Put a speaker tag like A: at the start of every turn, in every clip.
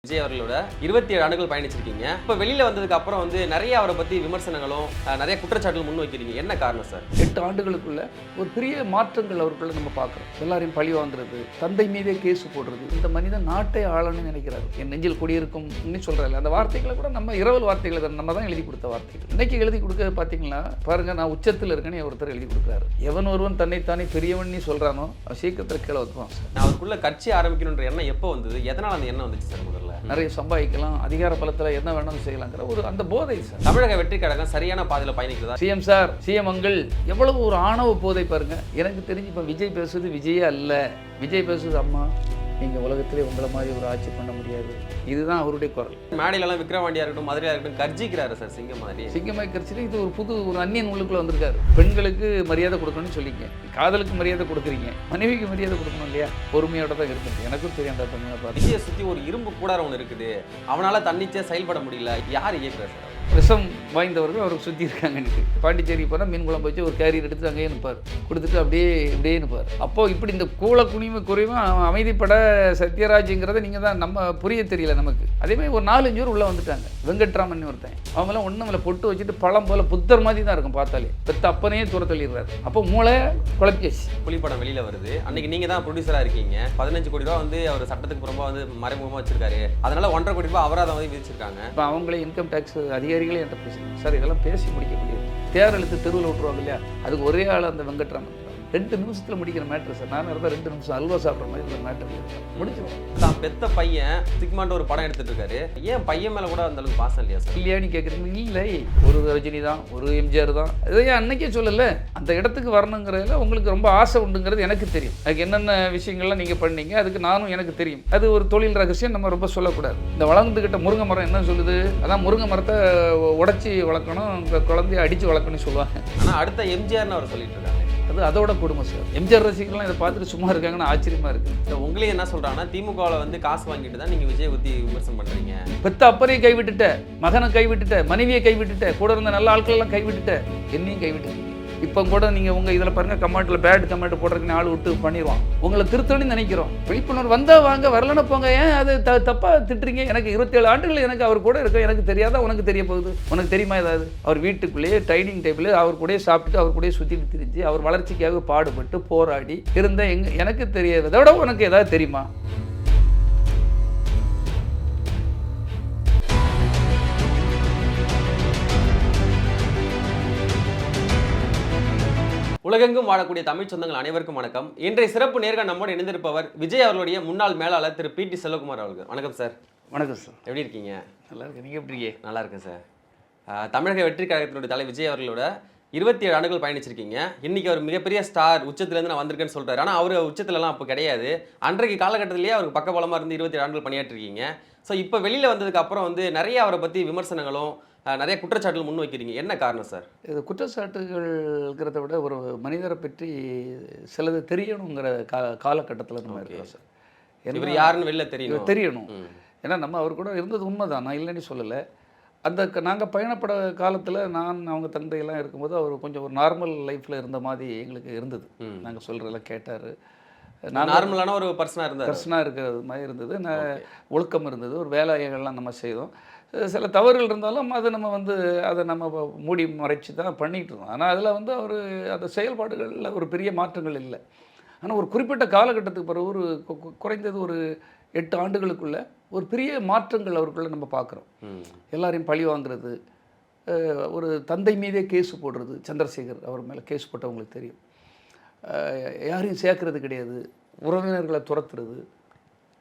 A: விஜய் அவர்களோட 27 ஆண்டுகள் பயணிச்சிருக்கீங்க. இப்போ வெளியில வந்ததுக்கு அப்புறம் வந்து நிறைய அவரை பத்தி விமர்சனங்களும் நிறைய குற்றச்சாட்டுகள் முன் வைக்கிறீங்க. என்ன காரணம் சார்?
B: 8 ஆண்டுகளுக்குள்ள ஒரு பெரிய மாற்றங்கள் அவருக்குள்ள நம்ம பார்க்குறோம். எல்லாரையும் பழி வாங்குறது, தந்தை மீதே கேஸ் போடுறது. இந்த மனிதன் நாட்டை ஆளணும்னு நினைக்கிறாரு. என் நெஞ்சில் குடியிருக்கும் சொல்றாரு. அந்த வார்த்தைகளை கூட நம்ம இரவல் வார்த்தைகளை நம்ம தான் எழுதி கொடுத்த வார்த்தைகள். இன்னைக்கு எழுதி கொடுக்க பார்த்தீங்களா பாருங்க, நான் உச்சத்தில் இருக்கேன்னு ஒருத்தர் எழுதி கொடுக்குறாரு. எவன் ஒருவன் தன்னைத்தானே பெரியவன் சொல்றானோ சீக்கிரத்தில் கீழே வந்துவான் சார்.
A: அவருக்குள்ள கட்சி ஆரம்பிக்கணுன்ற எண்ணம் எப்போ வந்தது? எதனால அந்த எண்ணம் வந்துச்சு சார்? முதல்ல
B: நிறைய சம்பாதிக்கலாம், அதிகார பலத்தில் என்ன வேணாலும் செய்யலாங்கிற ஒரு அந்த போதை சார்.
A: தமிழக வெற்றி கழகம் சரியான பாதையில் பயணிக்கிறதா?
B: சிஎம் சார், சிஎம் அங்கிள், எவ்வளவு ஒரு ஆணவ போதை பாருங்க. எனக்கு தெரிஞ்சு இப்போ விஜய் பேசுறது விஜயே அல்ல, விஜய் பேசுறது அம்மா, நீங்கள் உலகத்திலே உங்களை மாதிரி ஒரு ஆட்சி பண்ண முடியாது. இதுதான் அவருடைய குரல்.
A: மேடையிலலாம் விக்ரவாண்டியா இருக்கட்டும், மதுரையா இருக்கட்டும், கர்ஜிக்கிறாரு சார் சிங்கம் மாதிரி.
B: சிங்கமாய் கரிச்சிட்டு இது ஒரு புது ஒரு அந்நியன் உள்ளுக்குள்ள வந்திருக்காரு. பெண்களுக்கு மரியாதை கொடுக்கணும்னு சொல்லிங்க, காதலுக்கு மரியாதை கொடுக்குறீங்க, மனைவிக்கு மரியாதை கொடுக்கணும் இல்லையா? பொறுமையோட தான் இருக்குது. எனக்கும் தெரியும் அந்த பெண்களை பார்த்து.
A: விஜயை சுற்றி ஒரு இரும்பு கூடாரம் ஒன்று இருக்குது, அவனால் தன்னிச்சையாக செயல்பட முடியல. யார் இயக்குறாரு சார்?
B: விஷம் வாய்ந்தவர்கள் அவருக்கு சுற்றி இருக்காங்கன்னு. பாண்டிச்சேரி போனால் மீன் குழம்பு வச்சு ஒரு கேரியர் எடுத்து அங்கேயே நிற்பார், கொடுத்துட்டு அப்படியே நிற்பார். அப்போது இப்படி இந்த கூல குறைவும் அமைதிப்பட சத்யராஜுங்கிறத நீங்கள் தான் நம்ம புரிய தெரியல நமக்கு. அதேமாதிரி ஒரு 4-5 பேர் உள்ளே வந்துட்டாங்க. வெங்கட்ராமன் ஒருத்தன், அவங்களாம் ஒன்றும் இல்லை, பொட்டு வச்சுட்டு பழம் போல் புத்தர் மாதிரி தான் இருக்கும் பார்த்தாலே. பெத்த அப்பனையே தூர தள்ளிடுறாரு. அப்போ மூளை குழப்பியாச்சு.
A: புலிப்படம் வெளியில் வருது, அன்னைக்கு நீங்கள் தான் ப்ரொடியூசராக இருக்கீங்க. 15 கோடி ரூபா வந்து அவர் சட்டத்துக்கு புறம்பா வந்து மறைமுகமாக வச்சிருக்காரு. அதனால 1.5 கோடி ரூபாய் அபராதம் வந்து விதிச்சிருக்காங்க. இப்போ
B: அவங்களே இன்கம் டேக்ஸ் அதிகாரிகளே என்கிட்ட பேசுகிறாங்க, சார் இதெல்லாம் பேசி முடிக்க முடியாது, தேர்தலுக்கு தெருவில் விட்டுருவாங்க இல்லையா, அதுக்கு ஒரே ஆள் அந்த வெங்கட்ராமன். 2 நிமிஷத்தில் முடிக்கிற மேட்ரு சார். நான் இருந்தால் 2 நிமிஷம் அல்வா சாப்பிட்ற மாதிரி ஒரு மேட்ரு முடிச்சிருவேன்.
A: தான் பெத்த பையன் சிக்மாண்ட ஒரு படம் எடுத்துட்டு இருக்காரு. ஏன் பையன் மேலே கூட அந்த அளவுக்கு பாசம் இல்லையா சார்?
B: இல்லையான்னு கேட்குறீங்க. இல்லை, ஒரு ரஜினி தான், ஒரு எம்ஜிஆர் தான். இதை ஏன் அன்னைக்கே சொல்லலை? அந்த இடத்துக்கு வரணுங்கிறதுல உங்களுக்கு ரொம்ப ஆசை உண்டுங்கிறது எனக்கு தெரியும். அதுக்கு என்னென்ன விஷயங்கள்லாம் நீங்கள் பண்ணீங்க அதுக்கு நானும் எனக்கு தெரியும். அது ஒரு தொழில் ரகசியம், நம்ம ரொம்ப சொல்லக்கூடாது. இந்த வளர்ந்துக்கிட்ட முருங்கை மரம் என்ன சொல்லுது? அதான் முருங்கை மரத்தை உடைச்சி வளர்க்கணும், இந்த குழந்தைய அடித்து வளர்க்கணும்னு சொல்லுவாங்க.
A: ஆனால் அடுத்த எம்ஜிஆர்னு அவர் சொல்லிட்டு இருக்காங்க.
B: அது அதோட குடும்பம் சார். எம்ஜிஆர் ரசிகர்கள்லாம் இதை பார்த்துட்டு சும்மா இருக்காங்கன்னு ஆச்சரியமா இருக்கு.
A: உங்களையும் என்ன சொல்றாங்கன்னா, திமுகவில் வந்து காசு வாங்கிட்டு தான் நீங்கள் விஜய் ஊற்றி விமர்சனம் பண்ணுறீங்க.
B: பெத்த அப்பரையை கைவிட்டுட்ட, மகனை கைவிட்டுட்ட, மனைவியை கைவிட்டுட்ட, கூட இருந்த நல்ல ஆட்கள் எல்லாம் கைவிட்டுட்ட, என்னையும் கைவிட்டு. இப்போ கூட நீங்கள் உங்கள் இதில் பாருங்கள், கமெண்ட்டில் பேட் கமெண்ட் போடுறதுக்குன்னு ஆள் விட்டு பண்ணிடுவான். உங்களை திருத்தணும்னு நினைக்கிறோம். விழிப்புணர்வு வந்தால் வாங்க, வரலன்னு போங்க. ஏன் அது தப்பாக திட்டுறீங்க? எனக்கு 27 ஆண்டுகள் எனக்கு அவர் கூட இருக்க எனக்கு தெரியாதா? உனக்கு தெரிய போகுது? உனக்கு தெரியுமா ஏதாவது? அவர் வீட்டுக்குள்ளேயே டைனிங் டேபிள் அவர் கூடயே சாப்பிட்டுட்டு அவர் கூடயே சுற்றிட்டு திரிஞ்சு அவர் வளர்ச்சிக்காக பாடுபட்டு போராடி இருந்த எனக்கு தெரியாததை விட உனக்கு ஏதாவது தெரியுமா?
A: உலகெங்கும் வாழக்கூடிய தமிழ் சொந்தங்கள் அனைவருக்கும் வணக்கம். இன்றைய சிறப்பு நேர்காணல் நம்மோடு இணைந்திருப்பவர் விஜய் அவர்களுடைய முன்னாள் மேலாளர் திரு பி.டி. செல்வகுமார் அவர்கள். வணக்கம் சார்.
B: வணக்கம் சார்.
A: எப்படி இருக்கீங்க?
B: நல்லா இருக்கு. நீங்கள் எப்படி இருக்கீங்க?
A: நல்லா இருக்கேன் சார். தமிழக வெற்றி கழகத்தினுடைய தலை விஜய் அவர்களோட 27 ஆண்டுகள் பயணிச்சிருக்கீங்க. இன்னைக்கு அவர் மிகப்பெரிய ஸ்டார், உச்சத்துலேருந்து நான் வந்திருக்கேன்னு சொல்கிறார். ஆனால் அவர் உச்சத்துலலாம் அப்போ கிடையாது. அன்றைக்கு காலகட்டத்திலேயே அவருக்கு பக்கபலமாக இருந்து 27 ஆண்டுகள் பணியாற்றிருக்கீங்க. ஸோ இப்போ வெளியில் வந்ததுக்கு அப்புறம் வந்து நிறைய அவரை பற்றி விமர்சனங்களும் நிறைய குற்றச்சாட்டுகள் முன் வைக்கிறீங்க. என்ன காரணம் சார்?
B: இது குற்றச்சாட்டுகள்ங்கிறத விட ஒரு மனிதரை பற்றி சிலது தெரியணுங்கிற காலகட்டத்தில் நம்ம இருக்கிறோம் சார்.
A: இவர் யாருன்னு வெளில
B: தெரியணும். ஏன்னா நம்ம அவர் கூட இருந்தது உண்மைதான், நான் இல்லைன்னு சொல்லலை. அந்த நாங்கள் பயணப்பட காலத்தில் அவங்க தந்தையெல்லாம் இருக்கும்போது அவர் கொஞ்சம் ஒரு நார்மல் லைஃப்பில் இருந்த மாதிரி எங்களுக்கு இருந்தது. நாங்கள் சொல்கிறதெல்லாம் கேட்டார்.
A: நார்மலான ஒரு பர்சனாக
B: இருக்கிறது மாதிரி இருந்தது. ஒழுக்கம் இருந்தது, ஒரு வேலைகள்லாம் நம்ம செய்தோம். சில தவறுகள் இருந்தாலும் அதை நம்ம மூடி மறைச்சி தான் பண்ணிகிட்டு இருந்தோம். ஆனால் அதில் அவர் அந்த செயல்பாடுகளில் ஒரு பெரிய மாற்றங்கள் இல்லை. ஆனால் ஒரு குறிப்பிட்ட காலகட்டத்துக்கு பிறகு ஒரு குறைந்தது ஒரு 8 ஆண்டுகளுக்குள்ள ஒரு பெரிய மாற்றங்கள் அவருக்குள்ளே நம்ம பார்க்குறோம். எல்லாரையும் பழி வாங்குறது, ஒரு தந்தை மீதே கேஸ் போடுறது. சந்திரசேகர் அவர் மேலே கேஸ் போட்டவங்களுக்கு தெரியும். யாரையும் சேர்க்கறது கிடையாது, உறவினர்களை துரத்துறது,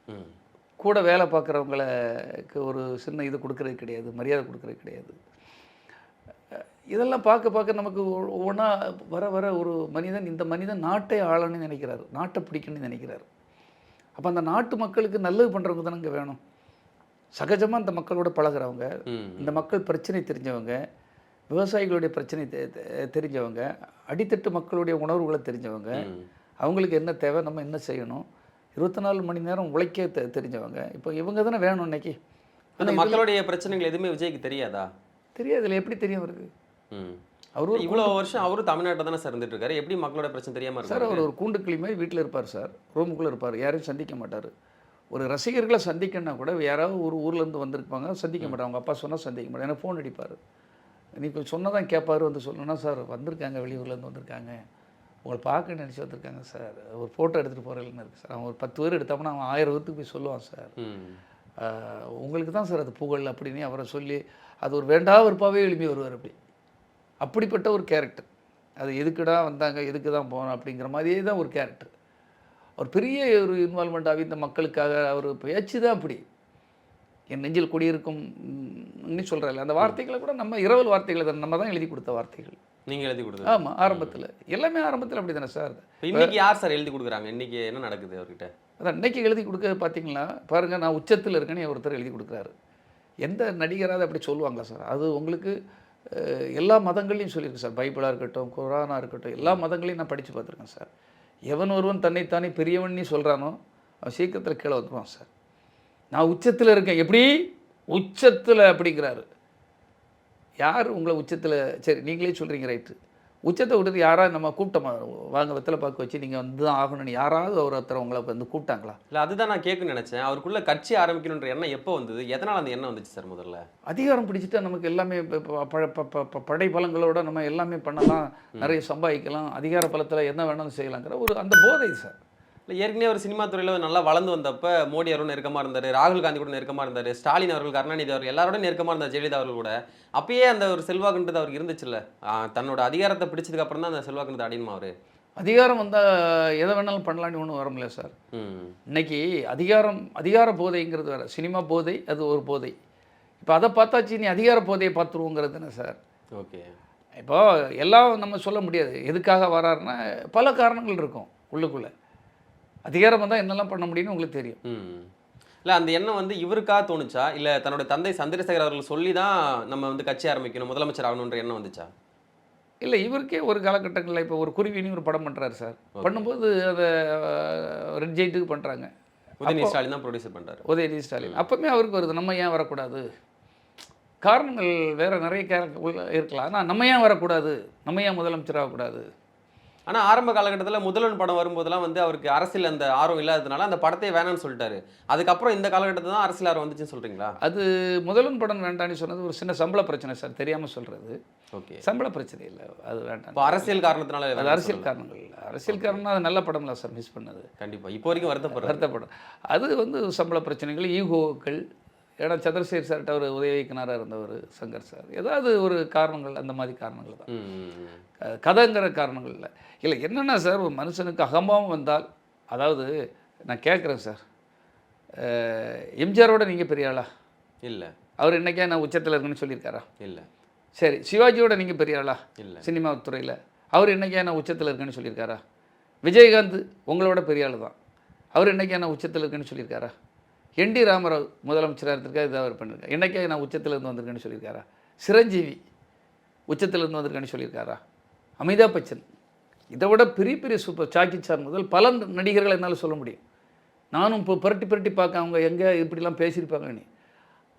B: கூட வேலை பார்க்குறவங்களுக்கு ஒரு சின்ன இது கொடுக்கறது கிடையாது, மரியாதை கொடுக்கறது கிடையாது. இதெல்லாம் பார்க்க நமக்கு ஒவ்வொன்றா வர ஒரு இந்த மனிதன் நாட்டை ஆளணும்னு நினைக்கிறாரு, நாட்டை பிடிக்கணும்னு நினைக்கிறாரு. அப்போ அந்த நாட்டு மக்களுக்கு நல்லது பண்ணுறவங்க தானே இங்கே வேணும். சகஜமாக அந்த மக்களோட பழகிறவங்க, இந்த மக்கள் பிரச்சனை தெரிஞ்சவங்க, விவசாயிகளுடைய பிரச்சனை தெரிஞ்சவங்க, அடித்தட்டு மக்களுடைய உணர்வுகளை தெரிஞ்சவங்க, அவங்களுக்கு என்ன தேவை, நம்ம என்ன செய்யணும், 24 மணி நேரம் உழைக்க தெரிஞ்சவங்க. இப்போ இவங்க தானே வேணும் இன்னைக்கு.
A: அந்த மக்களுடைய பிரச்சனைகள் எதுவுமே விஜய்க்கு தெரியாதா?
B: தெரியாதுல்ல. எப்படி தெரியும் அவருக்கு?
A: அவர் இவ்வளோ வருஷம் அவரும் தமிழ்நாட்டில் தானே சார் இருந்துட்டு இருக்காரு. எப்படி மக்களோட பிரச்சனை தெரியாமல்
B: சார்? அவர் ஒரு கூண்டு கிளி மாதிரி வீட்டில் இருப்பார் சார், ரூமுக்குள்ளே இருப்பார், யாரையும் சந்திக்க மாட்டார். ஒரு ரசிகர்களை சந்திக்கணும்னா கூட யாராவது ஒரு ஊர்லேருந்து வந்திருப்பாங்க, சந்திக்க மாட்டாங்க. அவங்க அப்பா சொன்னால் சந்திக்க மாட்டாங்க. எனக்கு ஃபோன் அடிப்பார். நீ இப்போ சொன்னதான் கேட்பாரு. வந்து சொல்லணும்னா, சார் வந்திருக்காங்க, வெளியூர்லேருந்து வந்திருக்காங்க, உங்களை பார்க்க நினச்சி வந்திருக்காங்க சார், ஒரு ஃபோட்டோ எடுத்துகிட்டு போகிறேன்னு இருக்குது சார். அவன் ஒரு 10 பேர் எடுத்தோம்னா அவன் 1000 பேருக்கு போய் சொல்லுவான் சார். உங்களுக்கு தான் சார் அது புகழ் அப்படின்னு அவரை சொல்லி அது ஒரு வேண்டா வெறுப்பாகவே எழுப்பி வருவார். அப்படிப்பட்ட ஒரு கேரக்டர். அது எதுக்குடா வந்தாங்க, எதுக்கு தான் போனோம் அப்படிங்கிற மாதிரியே தான் ஒரு கேரக்டர். அவர் பெரிய ஒரு இன்வால்மெண்ட் ஆகி இந்த மக்களுக்காக அவர் பேச்சு தான் அப்படி. என் நெஞ்சில் குடியிருக்கும் சொல்கிறாள் அந்த வார்த்தைகளை கூட நம்ம இரவல் வார்த்தைகளை தான் நம்ம தான் எழுதி கொடுத்த வார்த்தைகள்.
A: நீங்கள் எழுதி கொடுத்தது?
B: ஆமாம், ஆரம்பத்தில் எல்லாமே ஆரம்பத்தில் அப்படி தானே சார்.
A: இன்னைக்கு யார் சார் எழுதி கொடுக்குறாங்க? இன்னைக்கு என்ன நடக்குது அவர்கிட்ட?
B: அதான் இன்னைக்கு எழுதி கொடுக்க பார்த்தீங்களா பாருங்கள், நான் உச்சத்தில் இருக்கேன்னு ஒருத்தர் எழுதி கொடுக்குறாரு. எந்த நடிகராவது அப்படி சொல்லுவாங்களா சார்? அது உங்களுக்கு எல்லா மதங்களையும் சொல்லியிருக்கு சார். பைபிளாக இருக்கட்டும், குரானாக இருக்கட்டும், எல்லா மதங்களையும் நான் படித்து பார்த்துருக்கேன் சார். எவன் ஒருவன் தன்னைத்தானே பெரியவன் நீ சொல்கிறானோ அவன் சீக்கிரத்தில் கீழே வந்துடுவான் சார். நான் உச்சத்தில் இருக்கேன். எப்படி உச்சத்தில் அப்படிங்கிறாரு. யார் உங்களை உச்சத்தில்? சரி, நீங்களே சொல்கிறீங்க, ரைட்டு. உச்சத்தை விட்டது யாராவது நம்ம கூப்பிட்டோமா? வாங்க வெத்தலை பார்க்க வச்சு நீங்கள் வந்து தான் ஆகணும்னு யாராவது ஒருத்தர் உங்களை வந்து கூப்பிட்டாங்களா?
A: இல்லை, அதுதான் நான் கேட்கணும்னு நினச்சேன். அவருக்குள்ள கட்சி ஆரம்பிக்கணுன்ற எண்ணம் எப்போ வந்தது? எதனால் அந்த எண்ணம் வந்துச்சு சார்? முதல்ல
B: அதிகாரம் பிடிச்சிட்டா நமக்கு எல்லாமே படை பலங்களோட நம்ம எல்லாமே பண்ணலாம், நிறைய சம்பாதிக்கலாம், அதிகார பலத்தில் என்ன வேணாலும் செய்யலாங்கிற ஒரு அந்த போதை சார்.
A: இல்லை, ஏற்கனவே ஒரு சினிமா துறையில் நல்லா வளர்ந்து வந்தப்போ மோடி அவரும் நெருக்கமாக இருந்தார், ராகுல் காந்தி கூட நெருக்கமாக இருந்தார், ஸ்டாலின் அவர்கள், கருணாநிதி அவர்கள் எல்லாரோட நெருக்கமாக இருந்தார், ஜெயலலிதா அவர்கள் கூட. அப்பயே அந்த ஒரு செல்வாக்குன்றது அவருக்கு இருந்துச்சுல்ல. தன்னோட அதிகாரத்தை பிடிச்சதுக்கு அப்புறம் தான் அந்த செல்வாக்குன்றது அடையுமா அவர்?
B: அதிகாரம் வந்தால் எதை வேணாலும் பண்ணலான்னு ஒன்றும் வர முடியல சார். இன்னைக்கு அதிகார போதைங்கிறது வேறு, சினிமா போதை அது ஒரு போதை. இப்போ அதை பார்த்தாச்சு, நீ அதிகார போதையை பார்த்துருவோங்கிறது தானே சார்.
A: ஓகே.
B: இப்போ எல்லாம் நம்ம சொல்ல முடியாது. எதுக்காக வராருன்னா பல காரணங்கள் இருக்கும் உள்ளுக்குள்ளே. அதிகாரம் வந்தால் என்னெல்லாம் பண்ண முடியும்னு உங்களுக்கு தெரியும்.
A: இல்லை, அந்த எண்ணம் வந்து இவருக்காக தோணுச்சா, இல்லை தன்னோட தந்தை சந்திரசேகர் அவர்கள் சொல்லி தான் நம்ம வந்து கட்சி ஆரம்பிக்கணும், முதலமைச்சர் ஆகணுன்ற எண்ணம் வந்துச்சா?
B: இல்லை, இவருக்கே ஒரு காலகட்டங்களில் இப்போ ஒரு குருவினி ஒரு படம் பண்ணுறாரு சார். பண்ணும்போது அதை ரெட் ஜெயிட்டுக்கு பண்ணுறாங்க.
A: உதயநிதி ஸ்டாலின் தான் ப்ரொடியூசர் பண்ணுறாரு.
B: உதயநிதி ஸ்டாலின். அப்போவுமே அவருக்கு வருது, நம்ம ஏன் வரக்கூடாது? காரணங்கள் வேறு நிறைய இருக்கலாம். ஆனால் நம்ம ஏன் வரக்கூடாது, நம்ம ஏன் முதலமைச்சர் ஆகக்கூடாது?
A: ஆனால் ஆரம்ப காலகட்டத்தில் முதல்வன் படம் வரும்போதெல்லாம் வந்து அவருக்கு அரசியல் அந்த ஆர்வம் இல்லாததுனால அந்த படத்தையே வேணான்னு சொல்லிட்டாரு. அதுக்கப்புறம் இந்த காலகட்டத்தில் தான் அரசியல் ஆர்வம் வந்துச்சுன்னு சொல்கிறீங்களா? அது
B: முதல்வன் படம் வேண்டான்னு சொன்னது ஒரு சின்ன சம்பள பிரச்சனை சார், தெரியாமல் சொல்கிறது.
A: ஓகே,
B: சம்பள பிரச்சனை இல்லை, அது வேண்டாம்.
A: இப்போ அரசியல் காரணத்தினால?
B: அது அரசியல் காரணங்கள் இல்லை. அரசியல் காரணம்னா அது நல்ல படம்ல சார், மிஸ் பண்ணது.
A: கண்டிப்பாக இப்போ வரைக்கும் வருத்தப்படும்.
B: அது வந்து சம்பள பிரச்சனைகள், ஈகோக்கள். ஏன்னா சந்திரசேகர் சார்கிட்ட அவர் உதவி இயக்குனராக இருந்தவர் சங்கர் சார். ஏதாவது ஒரு காரணங்கள், அந்த மாதிரி காரணங்கள் தான், கதைங்கிற காரணங்கள் இல்லை. இல்லை, என்னென்னா சார், ஒரு மனுஷனுக்கு அகம்பாவம் வந்தால், அதாவது நான் கேட்குறேன் சார், எம்ஜிஆரோட நீங்கள் பெரிய ஆளா?
A: இல்லை.
B: அவர் என்னைக்கா நான் உச்சத்தில் இருக்குன்னு சொல்லியிருக்காரா?
A: இல்லை.
B: சரி, சிவாஜியோட நீங்கள் பெரிய ஆளா?
A: இல்லை.
B: சினிமா துறையில் அவர் என்னைக்கா நான் உச்சத்தில் இருக்குன்னு சொல்லியிருக்காரா? விஜயகாந்த் உங்களோட பெரிய ஆள் தான், அவர் என்னைக்கா நான் உச்சத்தில் இருக்குன்னு சொல்லியிருக்காரா? என்டி ராமராவ் முதலமைச்சராக இருந்திருக்கா, இதாக அவர் பண்ணியிருக்காரு, என்னைக்கா நான் உச்சத்தில் இருந்து வந்திருக்கேன்னு சொல்லியிருக்காரா? சிரஞ்சீவி உச்சத்தில் இருந்து வந்திருக்கேன்னு சொல்லியிருக்காரா? அமிதாப் பச்சன், இதை விட பெரிய பெரிய சூப்பர் சாக்கி சார் முதல் பல நடிகர்கள் என்னால் சொல்ல முடியும். நானும் இப்போ புரட்டி புரட்டி பார்க்க அவங்க எங்கே இப்படிலாம் பேசியிருப்பாங்க நீ.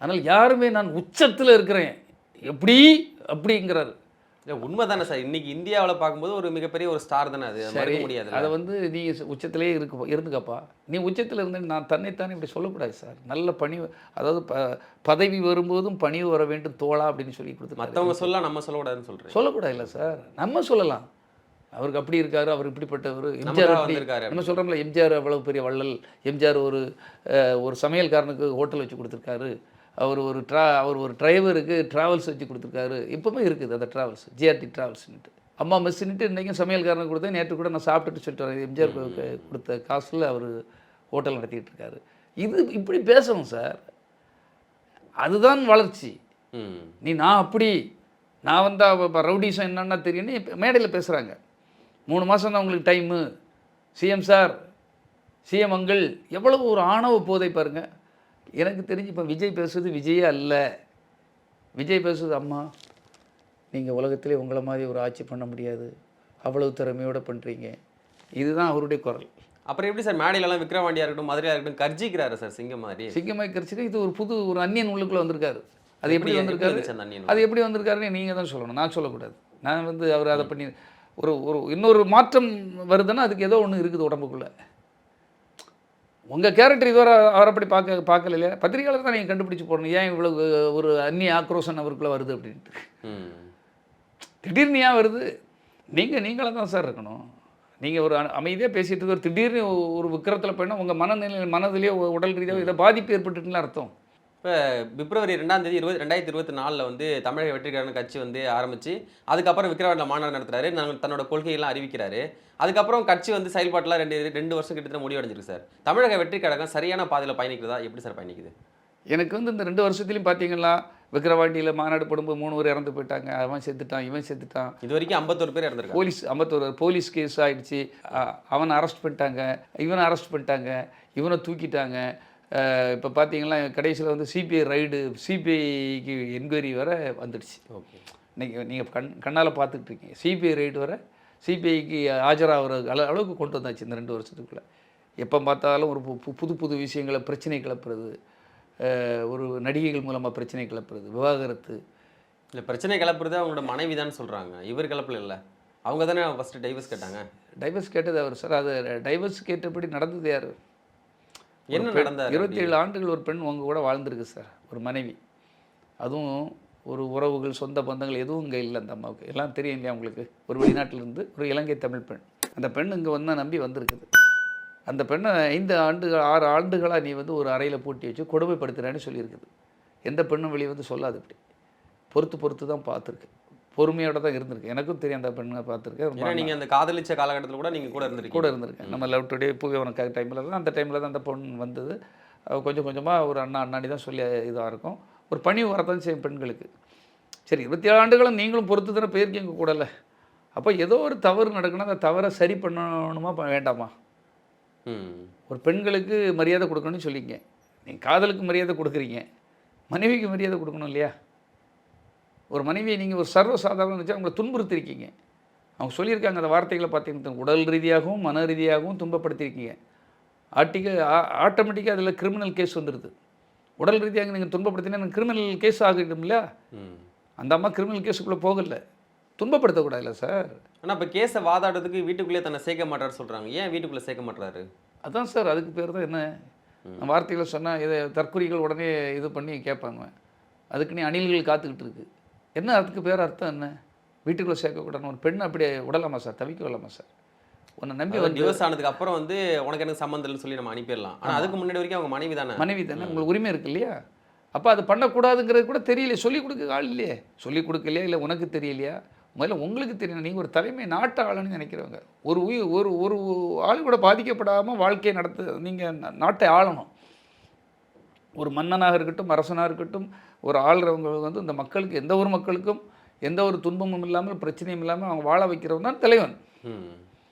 B: அதனால் யாருமே நான் உச்சத்தில் இருக்கிறேன் எப்படி அப்படிங்கிறாரு.
A: இல்லை, உண்மை தானே சார். இன்றைக்கி இந்தியாவில் பார்க்கும்போது ஒரு மிகப்பெரிய ஒரு ஸ்டார் தானே, அது மறக்க முடியாது.
B: அதை வந்து நீ உச்சத்திலே இருந்துக்கப்பா, நீ உச்சத்தில் இருந்து நான் தன்னைத்தானே இப்படி சொல்லக்கூடாது சார். நல்ல பணிவு, அதாவது பதவி வரும்போதும் பணிவு வர வேண்டும் தோழா அப்படின்னு சொல்லி கொடுத்து
A: மற்றவங்க சொல்லலாம், நம்ம சொல்லக்கூடாதுன்னு சொல்கிறேன்.
B: சொல்லக்கூடாது இல்லை சார், நம்ம சொல்லலாம். அவருக்கு அப்படி இருக்காரு, அவர் இப்படிப்பட்டவர். எம்ஜிஆர் அப்படி இருக்காரு, நம்ம சொல்கிறோம்ல, எம்ஜிஆர் அவ்வளோ பெரிய வள்ளல். எம்ஜிஆர் ஒரு சமையல்காரனுக்கு ஹோட்டல் வச்சு கொடுத்துருக்காரு. அவர் ஒரு டிரைவருக்கு ட்ராவல்ஸ் வச்சு கொடுத்துருக்காரு. இப்போவுமே இருக்குது அந்த ட்ராவல்ஸ், ஜிஆர்டி ட்ராவல்ஸ்ன்ட்டு. அம்மா மெஸ்ஸுன்ட்டு இன்றைக்கும் சமையல்காரனுக்கு கொடுத்தேன். நேற்று கூட நான் சாப்பிட்டுட்டு சொல்லிட்டு வரேன், எம்ஜிஆர் கொடுத்த காசில் அவர் ஹோட்டல் நடத்திக்கிட்டு இருக்காரு. இது இப்படி பேசணும் சார், அதுதான் வளர்ச்சி. நான் அப்படி நான் வந்தால் ரவுடிசம் என்னன்னா தெரியும்னு இப்போ மேடையில் பேசுகிறாங்க. 3 மாதம் தான் உங்களுக்கு time, CM sir, CM uncle, எவ்வளவு ஒரு ஆணவ போதை பாருங்கள். எனக்கு தெரிஞ்சு இப்போ விஜய் பேசுறது விஜயே அல்ல, விஜய் பேசுறது அம்மா நீங்கள் உலகத்திலே உங்களை மாதிரி ஒரு ஆட்சி பண்ண முடியாது, அவ்வளவு திறமையோடு பண்ணுறீங்க, இதுதான் அவருடைய குரல்.
A: அப்புறம் எப்படி சார் மேடையிலலாம் விக்ரவாண்டியாக இருக்கட்டும், மதுரையாக இருக்கட்டும் கர்ஜிக்கிறாரு சார் சிங்கம் மாதிரி?
B: சிங்கமாய் கரிச்சிட்டு இது ஒரு அந்நியன் உள்ளுக்குள்ளே வந்திருக்காரு. அது எப்படி வந்திருக்காரு, அது எப்படி வந்திருக்காருன்னு நீங்கள் தான் சொல்லணும், நான் சொல்லக்கூடாது. நான் வந்து அவர் அதை பண்ணி ஒரு இன்னொரு மாற்றம் வருதுன்னா அதுக்கு ஏதோ ஒன்று இருக்குது உடம்புக்குள்ளே. உங்கள் கேரக்டர் இதுவரை அவர் அப்படி பார்க்கல இல்லையா? பத்திரிகையாளர் தான் நீங்கள் கண்டுபிடிச்சி போடணும். ஏன் இவ்வளவு ஒரு அந்நிய ஆக்ரோஷன் அவருக்குள்ளே வருது அப்படின்ட்டு. திடீர்னு ஏன் வருது? நீங்களாக தான் சார் இருக்கணும். நீங்கள் ஒரு அமைதியாக பேசிகிட்டு இருக்க ஒரு திடீர்னு ஒரு விக்கிரத்தில் போயினா உங்கள் மனதிலேயோ உடல் ரீதியாக இதை பாதிப்பு ஏற்பட்டுட்டுலாம் அர்த்தம்.
A: இப்போ பிப்ரவரி 2ஆம் தேதி 2024 வந்து தமிழக வெற்றிக்கழகம் கட்சி வந்து ஆரம்பிச்சு அதுக்கப்புறம் விக்கிரவாண்டியில் மாநாடு நடத்துறாரு. தன்னோட கொள்கையெல்லாம் அறிவிக்கிறாரு. அதுக்கப்புறம் கட்சி வந்து செயல்பாட்டெலாம் ரெண்டு வருஷம் கிட்டத்தட்ட முடிவடைஞ்சிருக்கு சார். தமிழக வெற்றிக்கழகம் சரியான பாதையில் பயணிக்கிறதா? எப்படி சார் பயணிக்குது?
B: எனக்கு வந்து இந்த 2 வருஷத்துலையும் பார்த்தீங்கன்னா விக்கிரவாண்டியில் மாநாடு போடும்போது 3 பேர் இறந்து போயிட்டாங்க. அவன் செத்துட்டான், இவன் செத்துட்டான்.
A: இது வரைக்கும் 51 பேர் இறந்துருக்காங்க.
B: 51 போலீஸ் கேஸ் ஆகிடுச்சு. அவனை அரெஸ்ட் பண்ணிட்டாங்க, இவனை அரெஸ்ட் பண்ணிட்டாங்க, இவனை தூக்கிட்டாங்க. இப்போ பார்த்தீங்கன்னா கடைசியில் வந்து சிபிஐ ரைடு, சிபிஐக்கு என்கொயரி வர வந்துடுச்சு.
A: ஓகே,
B: இன்றைக்கி நீங்கள் கண்ணால் பார்த்துக்கிட்டு இருக்கீங்க. சிபிஐ ரைடு வர சிபிஐக்கு ஆஜராகிற அளவுக்கு கொண்டு வந்தாச்சு இந்த 2 வருஷத்துக்குள்ளே. எப்போ பார்த்தாலும் ஒரு புது புது விஷயங்களை பிரச்சனை கிளப்புறது, ஒரு நடிகைகள் மூலமாக பிரச்சனை கிளப்புறது, விவாகரத்து.
A: இல்லை, பிரச்சனை கிளப்புறது அவங்களோட மனைவி தான் சொல்கிறாங்க. இவர் கிளப்பல இல்லை, அவங்க தானே ஃபஸ்ட்டு டைவர்ஸ் கேட்டாங்க.
B: டைவர்ஸ் கேட்டது அவர் சார். அது டைவர்ஸ் கேட்டபடி நடந்தது யார்?
A: என்ன நடந்தார்?
B: 27 ஆண்டுகள் ஒரு பெண் உங்க கூட வாழ்ந்துருக்கு சார், ஒரு மனைவி. அதுவும் ஒரு உறவுகள், சொந்த பந்தங்கள் எதுவும் இங்கே இல்லை அந்த அம்மாவுக்கு. எல்லாம் தெரியும் இல்லையா உங்களுக்கு? ஒரு வெளிநாட்டிலிருந்து ஒரு இலங்கை தமிழ் பெண். அந்த பெண் இங்கே வந்து நம்பி வந்திருக்குது. அந்த பெண்ணை 5 ஆண்டுகள் 6 ஆண்டுகளாக நீ வந்து ஒரு அறையில் பூட்டி வச்சு கொடுமைப்படுத்துகிறேன்னு சொல்லியிருக்குது. எந்த பெண்ணும் வெளியே வந்து சொல்லாது. இப்படி பொறுத்து தான் பார்த்துருக்கு. பொறுமையோட தான் இருந்திருக்கு. எனக்கும் தெரியும் அந்த பெண்ணை பார்த்துருக்கேன்.
A: நீங்கள் அந்த காதலிச்ச காலகட்டத்தில் கூட நீங்கள் கூட இருந்திருக்கேன்.
B: நம்ம லவ் டுடே பூவே உனக்கு டைமில் தான், அந்த டைமில் தான் அந்த பொண்ணு வந்தது. கொஞ்சம் கொஞ்சமாக ஒரு அண்ணாடி தான் சொல்லி இதாக இருக்கும். ஒரு பணிவு வரத்தான் செய்யும் பெண்களுக்கு. சரி, 27 ஆண்டுகளும் நீங்களும் பொறுத்து தானே போயிருக்கீங்க கூடல. அப்போ ஏதோ ஒரு தவறு நடக்கணும், அந்த தவறை சரி பண்ணணுமா வேண்டாமா? ஒரு பெண்களுக்கு மரியாதை கொடுக்கணும்னு சொல்லிங்க. நீங்கள் காதலுக்கு மரியாதை கொடுக்குறீங்க, மனைவிக்கு மரியாதை கொடுக்கணும் இல்லையா? ஒரு மனைவியை நீங்கள் ஒரு சர்வசாதாரணம் நினச்சா அவங்களை துன்புறுத்திருக்கீங்க. அவங்க சொல்லியிருக்காங்க அந்த வார்த்தைகளை பார்த்தீங்கன்னா, உடல் ரீதியாகவும் மன ரீதியாகவும் துன்பப்படுத்தியிருக்கீங்க. ஆட்டோமேட்டிக்காக அதில் கிரிமினல் கேஸ் வந்துடுது. உடல் ரீதியாக நீங்கள் துன்பப்படுத்தினா கிரிமினல் கேஸ் ஆகிடும் இல்லையா? அந்த அம்மா கிரிமினல் கேஸுக்குள்ளே போகலை. துன்பப்படுத்தக்கூடாதுல்ல சார். ஆனால்
A: இப்போ கேஸை வாதாடுறதுக்கு வீட்டுக்குள்ளேயே தன்னை சேர்க்க மாட்டார் சொல்கிறாங்க. ஏன் வீட்டுக்குள்ளே சேர்க்க மாட்டாரு?
B: அதான் சார், அதுக்கு பேர் தான் என்ன வார்த்தைகளை சொன்னால் இதை தற்கொலைகள் உடனே இது பண்ணி கேட்பாங்க. அதுக்கு நீ அணில்கள் காத்துக்கிட்டு இருக்கு. என்ன அதுக்கு பேர் அர்த்தம் என்ன? வீட்டுக்குள்ளே சேர்க்கக்கூடாது. ஒரு பெண் அப்படியே விடலாமா சார்? தவிக்க விடலாமா சார்? உன்னை நம்பி வந்து
A: டிவோர்ஸ் ஆனதுக்கு அப்புறம் வந்து உனக்கு எனக்கு சம்மந்தம் இல்லைன்னு சொல்லி நம்ம அனுப்பிடலாம். ஆனால் அதுக்கு முன்னாடி வரைக்கும் அவங்க மனைவி தானே.
B: உங்களுக்கு உரிமை இருக்கு இல்லையா? அப்போ அது பண்ணக்கூடாதுங்கிறது கூட தெரியலையே, சொல்லிக் கொடுக்க ஆள் இல்லையே. சொல்லிக் கொடுக்கலையா? இல்லை உனக்கு தெரியலையா? முதல்ல உங்களுக்கு தெரியணும். நீங்கள் ஒரு தலைமை நாட்டு ஆளுன்னு நினைக்கிறவங்க. ஒரு ஆள் கூட பாதிக்கப்படாமல் வாழ்க்கையை நீங்கள் நாட்டை ஆளணும். ஒரு மன்னனாக இருக்கட்டும், அரசனாக இருக்கட்டும், ஒரு ஆளுறவங்க வந்து இந்த மக்களுக்கு, எந்த ஒரு மக்களுக்கும் எந்த ஒரு துன்பமும் இல்லாமல் பிரச்சனையும் இல்லாமல் அவங்க வாழ வைக்கிறவன் தான் தலைவன்.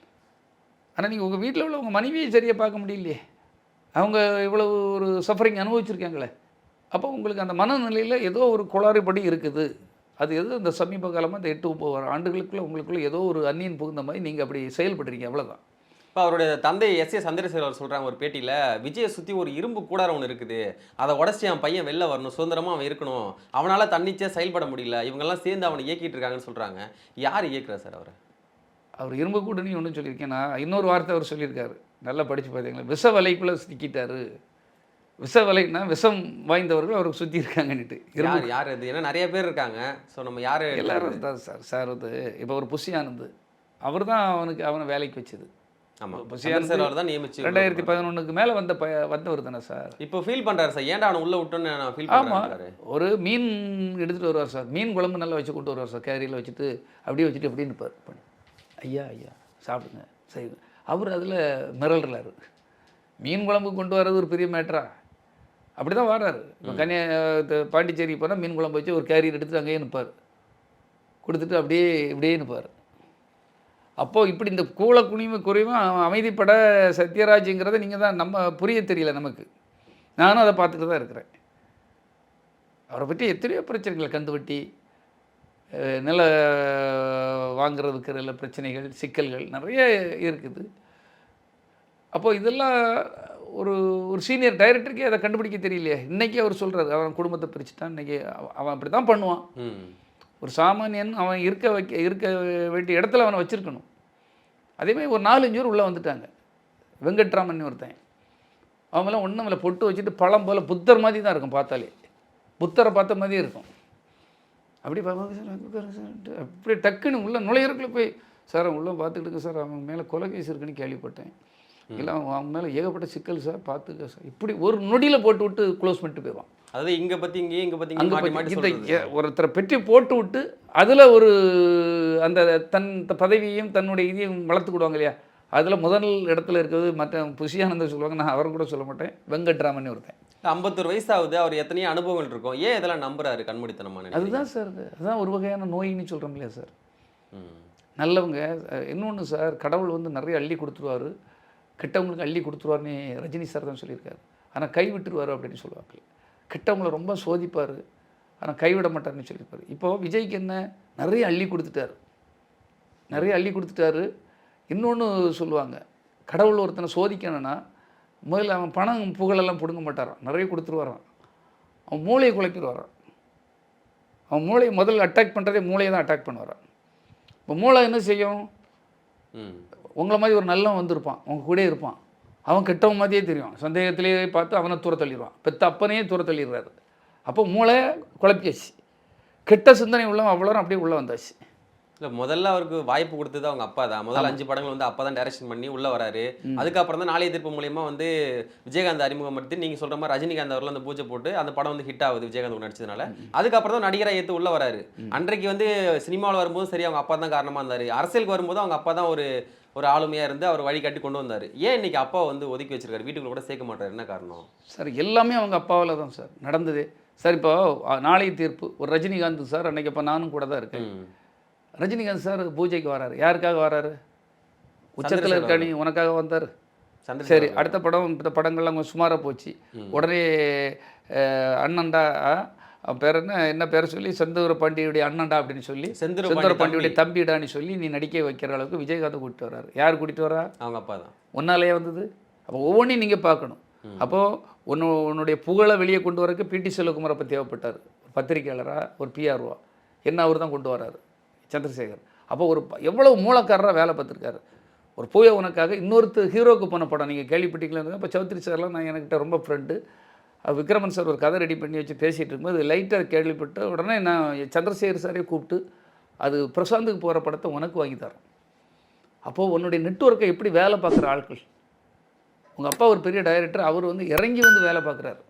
B: ஆனால் நீங்கள் உங்கள் வீட்டில் உள்ள உங்கள் மனைவியை சரியாக பார்க்க முடியலையே. அவங்க இவ்வளவு ஒரு சஃபரிங் அனுபவிச்சிருக்காங்களே. அப்போ உங்களுக்கு அந்த மனநிலையில் ஏதோ ஒரு கோளாறுபடி இருக்குது. அது எது இந்த சமீப காலமாக இந்த 8-9 ஆண்டுகளுக்குள்ளே உங்களுக்குள்ளே ஏதோ ஒரு அந்நியன் புகுந்த மாதிரி நீங்கள் அப்படி செயல்படுறீங்க, அவ்வளோதான்.
A: இப்போ அவருடைய தந்தை எஸ்.ஏ. சந்திரசேகர் சொல்கிறாங்க ஒரு பேட்டியில், விஜயை சுற்றி ஒரு இரும்பு கூடாரம் ஒன்று இருக்குது, அதை உடச்சி அவன் பையன் வெளில வரணும், சுதந்திரமாக அவன் இருக்கணும், அவனால் தன்னிச்சையாக செயல்பட முடியல, இவங்கெல்லாம் சேர்ந்து அவனை இயக்கிட்டு இருக்காங்கன்னு சொல்கிறாங்க. யார் இயக்குறா சார் அவரை?
B: அவர் இரும்பு கூடுன்னு ஒன்றும் சொல்லியிருக்கேன். நான் இன்னொரு வார்த்தை அவர் சொல்லியிருக்காரு, நல்லா படித்து பார்த்தீங்களா, விஷ வலைக்குள்ளே சிக்கிட்டாரு. விஷ வலைன்னா விஷம் வாய்ந்தவர்கள் அவருக்கு சுற்றி இருக்காங்கன்னுட்டு.
A: யார் அது? ஏன்னா நிறைய பேர் இருக்காங்க. ஸோ நம்ம யார்?
B: எல்லாரும் தான் சார் வந்து இப்போ ஒரு புஷி ஆனந்த் அவர் தான் அவனை வேலைக்கு வச்சது.
A: ஆமாம், புஷியானந்த் தான் நியமிச்சு
B: 2011க்கு மேலே வந்தவர் தானே சார்.
A: இப்போ ஃபீல் பண்ணுறாரு சார், ஏன்டா அவனை உள்ளே விட்டோன்னு நான் ஃபீல் பண்ணுறேன்.
B: ஒரு மீன் எடுத்துகிட்டு வருவார் சார், மீன் குழம்பு நல்லா வச்சு கொண்டு வருவார் சார், கேரியில் வச்சுட்டு அப்படியே வச்சுட்டு அப்படின்னு இருப்பார். ஐயா சாப்பிடுங்க சரி. அவர் அதில் மிரள்றாரு. மீன் குழம்பு கொண்டு வர்றது ஒரு பெரிய மேட்டரா? அப்படி தான் வர்றாரு. இப்போ பாண்டிச்சேரி போனால் மீன் குழம்பு வச்சு ஒரு கேரியர் எடுத்துகிட்டு அங்கேயே நிற்பார், கொடுத்துட்டு இப்படியே நிற்பார். அப்போது இப்படி இந்த குறைவும் அமைதிப்பட சத்யராஜுங்கிறத நீங்கள் தான் நம்ம புரிய தெரியல நமக்கு. நானும் அதை பார்த்துட்டு தான் இருக்கிறேன். அவரை பற்றி எத்தனையோ பிரச்சனைகள், கந்து வட்டி, நில வாங்குறது விற்கிறதுல பிரச்சனைகள், சிக்கல்கள் நிறைய இருக்குது. அப்போது இதெல்லாம் ஒரு சீனியர் டைரக்டருக்கே அதை கண்டுபிடிக்க தெரியலையே. இன்றைக்கி அவர் சொல்கிறார், அவன் குடும்பத்தை பிரிச்சுட்டான், இன்றைக்கி அவன் அப்படி தான் பண்ணுவான். ஒரு சாமானியன் அவன் இருக்க வேண்டிய இடத்துல அவனை வச்சுருக்கணும். அதேமாதிரி ஒரு 4-5 பேர் உள்ளே வந்துட்டாங்க. வெங்கட்ராமன் ஒருத்தன், அவங்களாம் ஒன்றும் இல்லை, பொட்டு வச்சுட்டு பழம் போல் புத்தர் மாதிரி தான் இருக்கும், பார்த்தாலே புத்தரை பார்த்த மாதிரியே இருக்கும். அப்படி பார்ப்பாங்க சார், அப்படி டக்குன்னு உள்ள நுழையிறக்குள்ள போய் சார் அவங்க உள்ள பார்த்துக்கிட்டு சார் அவங்க மேலே கொலை கேஸ் இருக்குன்னு கேள்விப்பட்டேன், இல்லை அவங்க மேலே ஏகப்பட்ட சிக்கல் சார் பார்த்துக்க சார், இப்படி ஒரு நொடியில் போட்டு விட்டு க்ளோஸ் பண்ணிட்டு போயிடுவான்.
A: அதாவது இங்கே பற்றி இங்கே
B: இந்த ஒருத்தரை பெற்றி போட்டு விட்டு அதில் ஒரு அந்த தன் பதவியையும் தன்னுடைய இதையும் வளர்த்துக்கிடுவாங்க இல்லையா, அதில் முதல் இடத்துல இருக்கிறது மற்ற புஷியானந்தர் சொல்லுவாங்க, நான் அவரை கூட சொல்ல மாட்டேன், வெங்கட்ராமன் ஒருத்தன்.
A: 51 வயசாகுது, அவர் எத்தனையோ அனுபவங்கள் இருக்கும், ஏன் இதெல்லாம் நம்புறாரு கண்மூடித்தனமான?
B: அதுதான் சார், அதுதான் ஒரு வகையான நோயின்னு சொல்கிறோம் இல்லையா சார். நல்லவங்க இன்னொன்று சார், கடவுள் வந்து நிறைய அள்ளி கொடுத்துருவார், கெட்டவங்களுக்கு அள்ளி கொடுத்துருவார்னு ரஜினி சார் தான் சொல்லியிருக்காரு. ஆனால் கை விட்டுருவார் அப்படின்னு சொல்லுவாங்க. கெட்டவங்களை ரொம்ப சோதிப்பார், ஆனால் கைவிட மாட்டார்னு சொல்லியிருப்பார். இப்போது விஜய்க்கு என்ன, நிறைய அள்ளி கொடுத்துட்டாரு, நிறைய அள்ளி கொடுத்துட்டாரு. இன்னொன்று சொல்லுவாங்க, கடவுள் ஒருத்தனை சோதிக்கணும்னா முதல்ல அவன் பணம் புகழெல்லாம் பிடுங்க மாட்டாரான், நிறைய கொடுத்துருவாரான், அவன் மூளையை குழப்பிடுவாரான். அவன் மூளையை முதல்ல அட்டாக் பண்ணுறதே மூளையை தான் அட்டாக் பண்ணுவாரான். இப்போ மூளை என்ன செய்யும், உங்களை மாதிரி ஒரு நல்லவன் வந்திருப்பான், உங்கள் கூட இருப்பான், அவன் கெட்டவன் மாதிரியே தெரியும், சந்தேகத்திலேயே பார்த்து அவனை தூர தள்ளிடுவான், பெத்த அப்பனையே தூர தள்ளிடுறாரு. அப்போ மூளை குழப்பியாச்சு, கெட்ட சிந்தனை உள்ளவன் அவ்வளோ அப்படியே உள்ளே வந்தாச்சு.
A: இல்லை, முதல்ல அவருக்கு வாய்ப்பு கொடுத்தது அவங்க அப்பா தான். முதல்ல 5 படங்கள் வந்து அப்பா தான் டைரக்ஷன் பண்ணி உள்ளே வராரு. அதுக்கப்புறம் தான் நாளைய தீர்ப்பு மூலியமாக வந்து விஜயகாந்த் அறிமுகப்படுத்தி நீங்கள் சொல்கிற மாதிரி ரஜினிகாந்த் அவர்கள் அந்த பூஜை போட்டு அந்த படம் வந்து ஹிட் ஆகுது விஜயகாந்த் நடிச்சதுனால. அதுக்கப்புறம் தான் நடிகராக ஏற்று உள்ளே வராரு. அன்றைக்கு வந்து சினிமாவில் வரும்போது சரி அவங்க அப்பா தான் காரணமாக இருந்தார், அரசியலுக்கு வரும்போது அவங்க அப்பா தான் ஒரு ஆளுமையாக இருந்து அவர் வழிகாட்டி கொண்டு வந்தார். ஏன் இன்னைக்கு அப்பா வந்து ஒதுக்கி வச்சிருக்காரு, வீட்டுக்குள்ள கூட சேர்க்க மாட்டார், என்ன காரணம்?
B: சார் எல்லாமே அவங்க அப்பாவில் தான் சார் நடந்தது. சார் இப்போ நாளைய தீர்ப்பு ஒரு ரஜினிகாந்த் சார், அன்றைக்கி இப்போ நானும் கூட தான் இருக்கேன். ரஜினிகாந்த் சார் பூஜைக்கு வராரு, யாருக்காக வராரு, உச்சத்தில் இருக்கா நீ உனக்காக வந்தார். சரி, அடுத்த படம் இந்த படங்கள்லாம் கொஞ்சம் சுமாராக போச்சு. உடனே அண்ணன்டா பேர் என்ன பேரை சொல்லி செந்தூர பாண்டியுடைய அண்ணன்டா அப்படின்னு சொல்லி செந்தூர பாண்டியுடைய தம்பிடான்னு சொல்லி நீ நடிக்க வைக்கிற அளவுக்கு விஜயகாந்த் கூட்டிட்டு வர்றாரு. யார் கூட்டிகிட்டு வரா, அவங்க அப்பா தான். ஒன்னாலேயே வந்தது. அப்போ ஒவ்வொன்றையும் நீங்கள் பார்க்கணும். அப்போது உன்னுடைய புகழை வெளியே கொண்டு வரக்கு பிடி செல்வகுமார் அப்போ தேவைப்பட்டார், பத்திரிகையாளராக ஒரு பிஆர்ஓ, என்ன அவர் தான் கொண்டு வராரு சந்திரசேகர். அப்போ ஒரு எவ்வளோ மூலக்காரராக வேலை பார்த்துருக்காரு. ஒரு பூய உனக்காக இன்னொருத்தர் ஹீரோக்கு போன படம் நீங்கள் கேள்விப்பட்டீங்களா? இப்போ சௌத்ரி சார்லாம் நான் என்கிட்ட ரொம்ப ஃப்ரெண்டு, விக்ரமன் சார் ஒரு கதை ரெடி பண்ணி வச்சு பேசிகிட்டு இருக்கும்போது லைட்டாக கேள்விப்பட்ட உடனே நான் சந்திரசேகர் சாரே கூப்பிட்டு அது பிரசாந்துக்கு போகிற படத்தை உனக்கு வாங்கி தரேன். அப்போது உன்னுடைய நெட்வொர்க்கை எப்படி வேலை பார்க்குற ஆட்கள், உங்கள் அப்பா ஒரு பெரிய டைரக்டர், அவர் வந்து இறங்கி வந்து வேலை பார்க்குறாரு,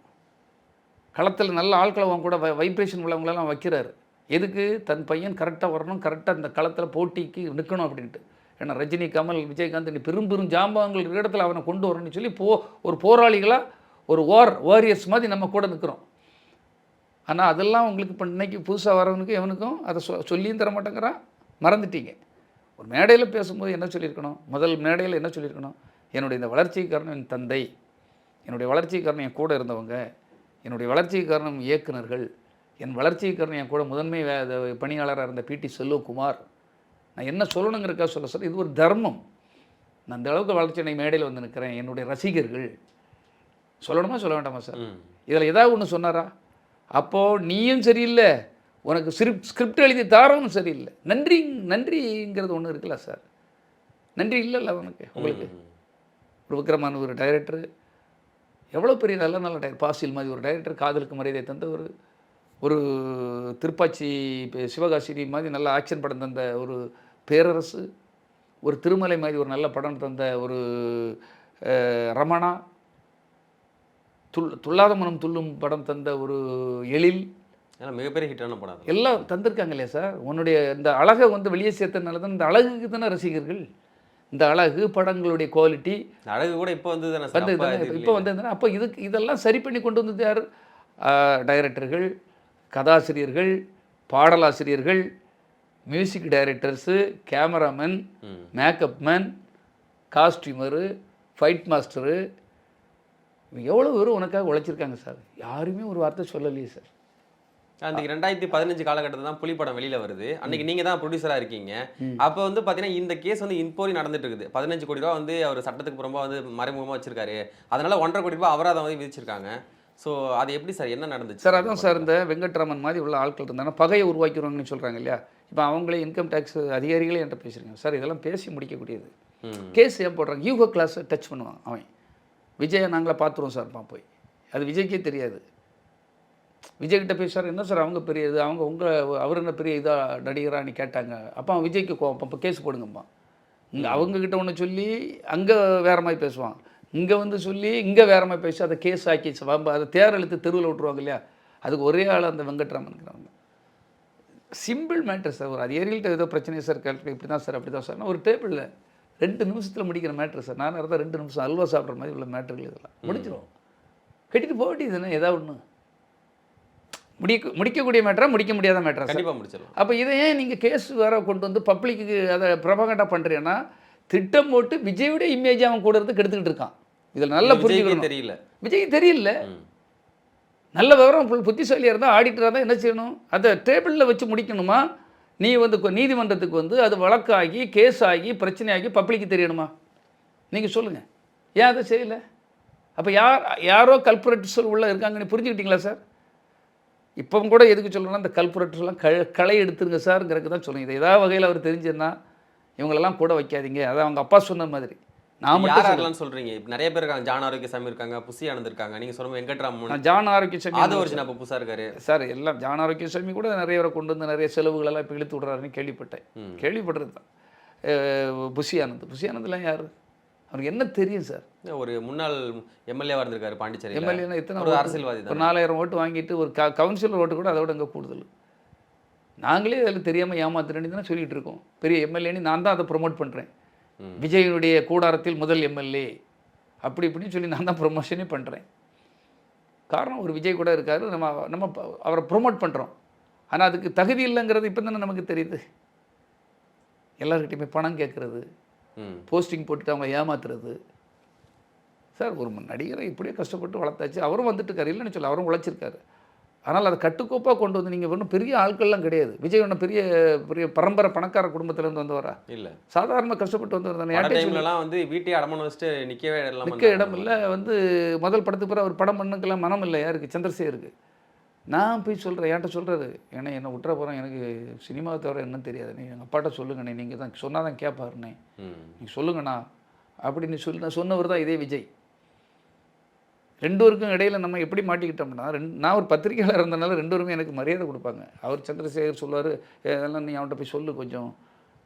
B: களத்தில் நல்ல ஆட்களை அவங்க கூட வைப்ரேஷன் உள்ளவங்களெல்லாம் வைக்கிறாரு. எதுக்கு, தன் பையன் கரெக்டாக வரணும், கரெக்டாக அந்த களத்தில் போட்டிக்கு நிற்கணும் அப்படின்ட்டு. ஏன்னா ரஜினி, கமல், விஜயகாந்த் நீ பெரும் ஜாம்பவங்கள் இருக்கிற இடத்துல அவனை கொண்டு வரணும்னு சொல்லி ஒரு போராளிகளாக ஒரு வாரியர்ஸ் மாதிரி நம்ம கூட நிற்கிறோம். ஆனால் அதெல்லாம் உங்களுக்கு இப்போ இன்றைக்கி புதுசாக வரவனுக்கு எவனுக்கும் அதை சொல்லியும் தர மாட்டேங்கிறான், மறந்துட்டீங்க. ஒரு மேடையில் பேசும்போது என்ன சொல்லியிருக்கணும், முதல் மேடையில் என்ன சொல்லியிருக்கணும், என்னுடைய இந்த வளர்ச்சிக்கு காரணம் என் தந்தை, என்னுடைய வளர்ச்சிக்கு காரணம் என் கூட இருந்தவங்க, என்னுடைய வளர்ச்சிக்கு காரணம் இயக்குனர்கள், என் வளர்ச்சிக்கு காரணம் என் கூட முதன்மை பணியாளராக இருந்த பிடி செல்வகுமார். நான் என்ன சொல்லணுங்கிறக்கா சொல்ல இது ஒரு தர்மம். நான் அந்த அளவுக்கு வளர்ச்சி என்னை மேடையில் வந்து நிற்கிறேன், என்னுடைய ரசிகர்கள் சொல்லணுமா சொல்ல வேண்டாமா சார்? இதில் ஏதாவது ஒன்று சொன்னாரா? அப்போது நீயும் சரியில்லை, உனக்கு ஸ்கிரிப்ட் எழுதி தாரவும் சரியில்லை, நன்றிங்கிறது ஒன்று இருக்குல்ல சார்? நன்றி இல்லைல்ல உனக்கு, உங்களுக்கு ஒரு விக்ரமான ஒரு டைரக்டரு, எவ்வளோ பெரிய நல்ல டைரக்டர், பாசில் மாதிரி ஒரு டைரக்டர், காதலுக்கு மரியாதை தந்த ஒரு திருப்பாச்சி சிவகாசி மாதிரி நல்ல ஆக்ஷன் படம் தந்த ஒரு பேரரசு, ஒரு திருமலை மாதிரி ஒரு நல்ல படம் தந்த ஒரு ரமணா, துள்ளாத மனம் துள்ளும் படம் தந்த ஒரு எழில்,
A: மிகப்பெரிய ஹிட்டான படம்
B: எல்லாம் தந்திருக்காங்க இல்லையா சார்? உன்னுடைய இந்த அழகை வந்து வெளியே சேர்த்தனால தான், இந்த அழகுக்கு தானே ரசிகர்கள், இந்த அழகு படங்களுடைய குவாலிட்டி
A: அழகு கூட இப்போ வந்து
B: இப்போ வந்ததுன்னா அப்போ இதெல்லாம் சரி பண்ணி கொண்டு வந்தது யார்? டைரக்டர்கள், கதாசிரியர்கள், பாடலாசிரியர்கள், music directors, cameraman, makeup man, costumer, fight master, எவ்வளோ பேர் உனக்காக உழைச்சிருக்காங்க சார். யாருமே ஒரு வார்த்தை சொல்லலையே சார்.
A: அன்றைக்கி 2015 காலகட்டத்தில் தான் புலி படம் வெளியில் வருது. அன்றைக்கி நீங்கள் தான் ப்ரொடியூசராக இருக்கீங்க. அப்போ வந்து பார்த்தீங்கன்னா இந்த கேஸ் வந்து இன்போரி நடந்துட்டு இருக்குது. 15 கோடி ரூபா வந்து அவர் சட்டத்துக்கு புறம்பாக வந்து மறைமுகமாக வச்சிருக்காரு. அதனால் 1.5 கோடி ரூபா அபராதம் வந்து விதிச்சிருக்காங்க. ஸோ அது எப்படி சார், என்ன நடந்துச்சு
B: சார்? அதான் சார், இந்த வெங்கட்ராமன் மாதிரி உள்ள ஆட்கள் இருந்தாங்கன்னா பகையை உருவாக்கிடுவாங்கன்னு சொல்கிறாங்க இல்லையா? இப்போ அவங்களே இன்கம் டேக்ஸ் அதிகாரிகளே என்கிட்ட பேசுகிறீங்க சார், இதெல்லாம் பேசி முடிக்கக்கூடியது. கேஸ் ஏன் போடுறாங்க, யூகோ கிளாஸை டச் பண்ணுவான் அவன். விஜயை நாங்களே பார்த்துருவோம் சார்ப்பா போய். அது விஜய்க்கே தெரியாது. விஜய்கிட்ட போய் சார் என்ன சார் அவங்க பெரிய இது, அவங்க அவர் என்ன பெரிய இதாக நடிகரான்னு கேட்டாங்க. அப்போ விஜய்க்கு கோவம், அப்போ கேஸ் போடுங்கம்மா. இங்கே அவங்கக்கிட்ட ஒன்று சொல்லி அங்கே வேறு மாதிரி பேசுவான், இங்கே வந்து சொல்லி இங்கே வேறு மாதிரி பேசி அதை கேஸ் ஆக்கி அதை தேர் இழுத்து தெருவில் விட்டுருவாங்க இல்லையா. அதுக்கு ஒரே ஆள் அந்த வெங்கட்ராமன்கிறவங்க. Simple matter sir. ஒரு அது ஏரியல்கிட்ட ஏதோ பிரச்சனை சார் கேட்டு இப்படி தான் சார் அப்படி தான் சார். ஒரு டேபிளில் 2 நிமிஷத்தில் முடிக்கிற மேட்ரு சார். நான் இருந்தால் 2 நிமிஷம் அல்வா சாப்பிட்ற மாதிரி உள்ள மேட்ருகள் இதெல்லாம் முடிச்சிடும். கட்டிட்டு போக வேண்டியது தானே. ஏதாவது ஒன்று முடிக்கக்கூடிய மேட்டரா, முடிக்க முடியாத மேட்டரா?
A: கண்டிப்பாக முடிச்சிடலாம்.
B: அப்போ இதை ஏன் நீங்கள் கேஸ் வேற கொண்டு வந்து பப்ளிக்கு அதை ப்ரொபகண்டா பண்ணுறீங்கன்னா, திட்டம் போட்டு விஜயோட இமேஜ் அவன் கூட இருந்து கெடுத்துக்கிட்டு இருக்கான். இதில் நல்ல புரிஞ்சுக்கணும்.
A: தெரியல
B: விஜய்க்கு தெரியல. நல்ல விவரம் புத்திசாலியாக இருந்தால் ஆடிட்டராக தான் என்ன செய்யணும், அதை டேபிளில் வச்சு முடிக்கணுமா? நீ வந்து நீதிமன்றத்துக்கு வந்து அது வழக்காகி கேஸ் ஆகி பிரச்சனையாகி பப்ளிக்கு தெரியணுமா? நீங்கள் சொல்லுங்கள். ஏன் அதை செய்யலை? அப்போ யாரோ கல்பரேட்டர்ஸ் உள்ளே இருக்காங்கன்னு புரிஞ்சுக்கிட்டீங்களா சார்? இப்போவும் கூட எதுக்கு சொல்லணும்னா, இந்த கல்பரேட்டர்ஸ்லாம் களை எடுத்துருங்க சார்ங்கிறதுக்கு தான் சொல்லுங்கள். இதை ஏதாவது வகையில் அவர் தெரிஞ்சுன்னா இவங்களெல்லாம் கூட வைக்காதீங்க. அதான் அவங்க அப்பா சொன்ன மாதிரி. நான்
A: யாரெல்லாம் சொல்கிறீங்க? இப்போ நிறைய பேர் இருக்காங்க. ஜான் ஆரோக்கியசாமி இருக்காங்க, புசி ஆனந்த் இருக்காங்க, நீங்கள் சொல்லுங்கள் வெங்கட்ராமன்,
B: ஜான் ஆரோக்கியசாமி
A: அது ஒரு இப்போ புதுசாக இருக்காரு
B: சார். எல்லாம் ஜான் ஆரோக்கியசாமி கூட நிறைய கொண்டு வந்து நிறைய செலவுகளெல்லாம் இப்போ இழுத்து விடுறாருன்னு கேள்விப்பட்டேன். கேள்விப்படுறது தான். புசி ஆனந்த்லாம் யார்? அவருக்கு என்ன தெரியும் சார்?
A: ஒரு முன்னாள் எம்எல்ஏவாக இருந்திருக்காரு பாண்டிச்சேரி.
B: எம்எல்ஏனா எத்தனை
A: ஒரு அரசியல்வாதி தான்.
B: ஒரு 4000 ஓட்டு வாங்கிட்டு ஒரு கவுன்சிலர் ஓட்டு கூட அதோட அங்கே கூடுதல். நாங்களே அதில் தெரியாமல் ஏமாத்துறேன்னு தானே சொல்லிகிட்டு இருக்கோம். பெரிய எம்எல்ஏன்னு நான் தான் அதை ப்ரொமோட் பண்ணுறேன். விஜயனுடைய கூடாரத்தில் முதல் எம்எல்ஏ அப்படி இப்படின்னு சொல்லி நான் தான் ப்ரொமோஷனே பண்ணுறேன். காரணம் ஒரு விஜய் கூட இருக்காரு, நம்ம அவரை ப்ரொமோட் பண்ணுறோம். ஆனால் அதுக்கு தகுதி இல்லைங்கிறது இப்போ தானே நமக்கு தெரியுது. எல்லாருக்கிட்டையுமே பணம் கேட்குறது, போஸ்டிங் போட்டுட்டு அவங்க ஏமாத்துறது. சார் ஒரு நடிகரை இப்படியே கஷ்டப்பட்டு வளர்த்தாச்சு. அவரும் வந்துட்டு இருக்காரு, இல்லைன்னு சொல்ல, அவரும் உழைச்சிருக்காரு. ஆனால் அதை கட்டுக்கோப்பாக கொண்டு வந்து நீங்கள் ஒன்றும் பெரிய ஆட்கள்லாம் கிடையாது. விஜய் ஒன்றும் பெரிய பெரிய பரம்பரை பணக்கார குடும்பத்திலேருந்து வந்தவரா? இல்லை,
A: சாதாரணமாக
B: கஷ்டப்பட்டு வந்தவர் தானே.
A: வந்து வீட்டையே அடமான வச்சுட்டு நிற்க
B: இடம் இல்லை. வந்து முதல் படத்துக்கு பிறகு அவர் படம் பண்ணுக்கெல்லாம் மனம் இல்லை. யாருக்கு? சந்திரசேகருக்கு. நான் போய் சொல்கிறேன், என்கிட்ட சொல்கிறாரு, ஏன்னா என்னை விட்டுற போகிறேன், எனக்கு சினிமாவை தவிர என்ன தெரியாது, நீ எங்கள் அப்பாட்ட சொல்லுங்கண்ணே, நீங்கள் தான் சொன்னால் தான் கேட்பாருண்ணே, நீங்கள் சொல்லுங்கண்ணா அப்படின்னு சொல்லி சொன்னவர் தான் இதே விஜய். 2 பேருக்கும் இடையில நம்ம எப்படி மாட்டிக்கிட்டோம்னா, நான் ஒரு பத்திரிகையாளர் இருந்தனால 2 பேருமே எனக்கு மரியாதை கொடுப்பாங்க. அவர் சந்திரசேகர் சொல்லுவார், அதெல்லாம் நீ அவன்கிட்ட போய் சொல்லு, கொஞ்சம்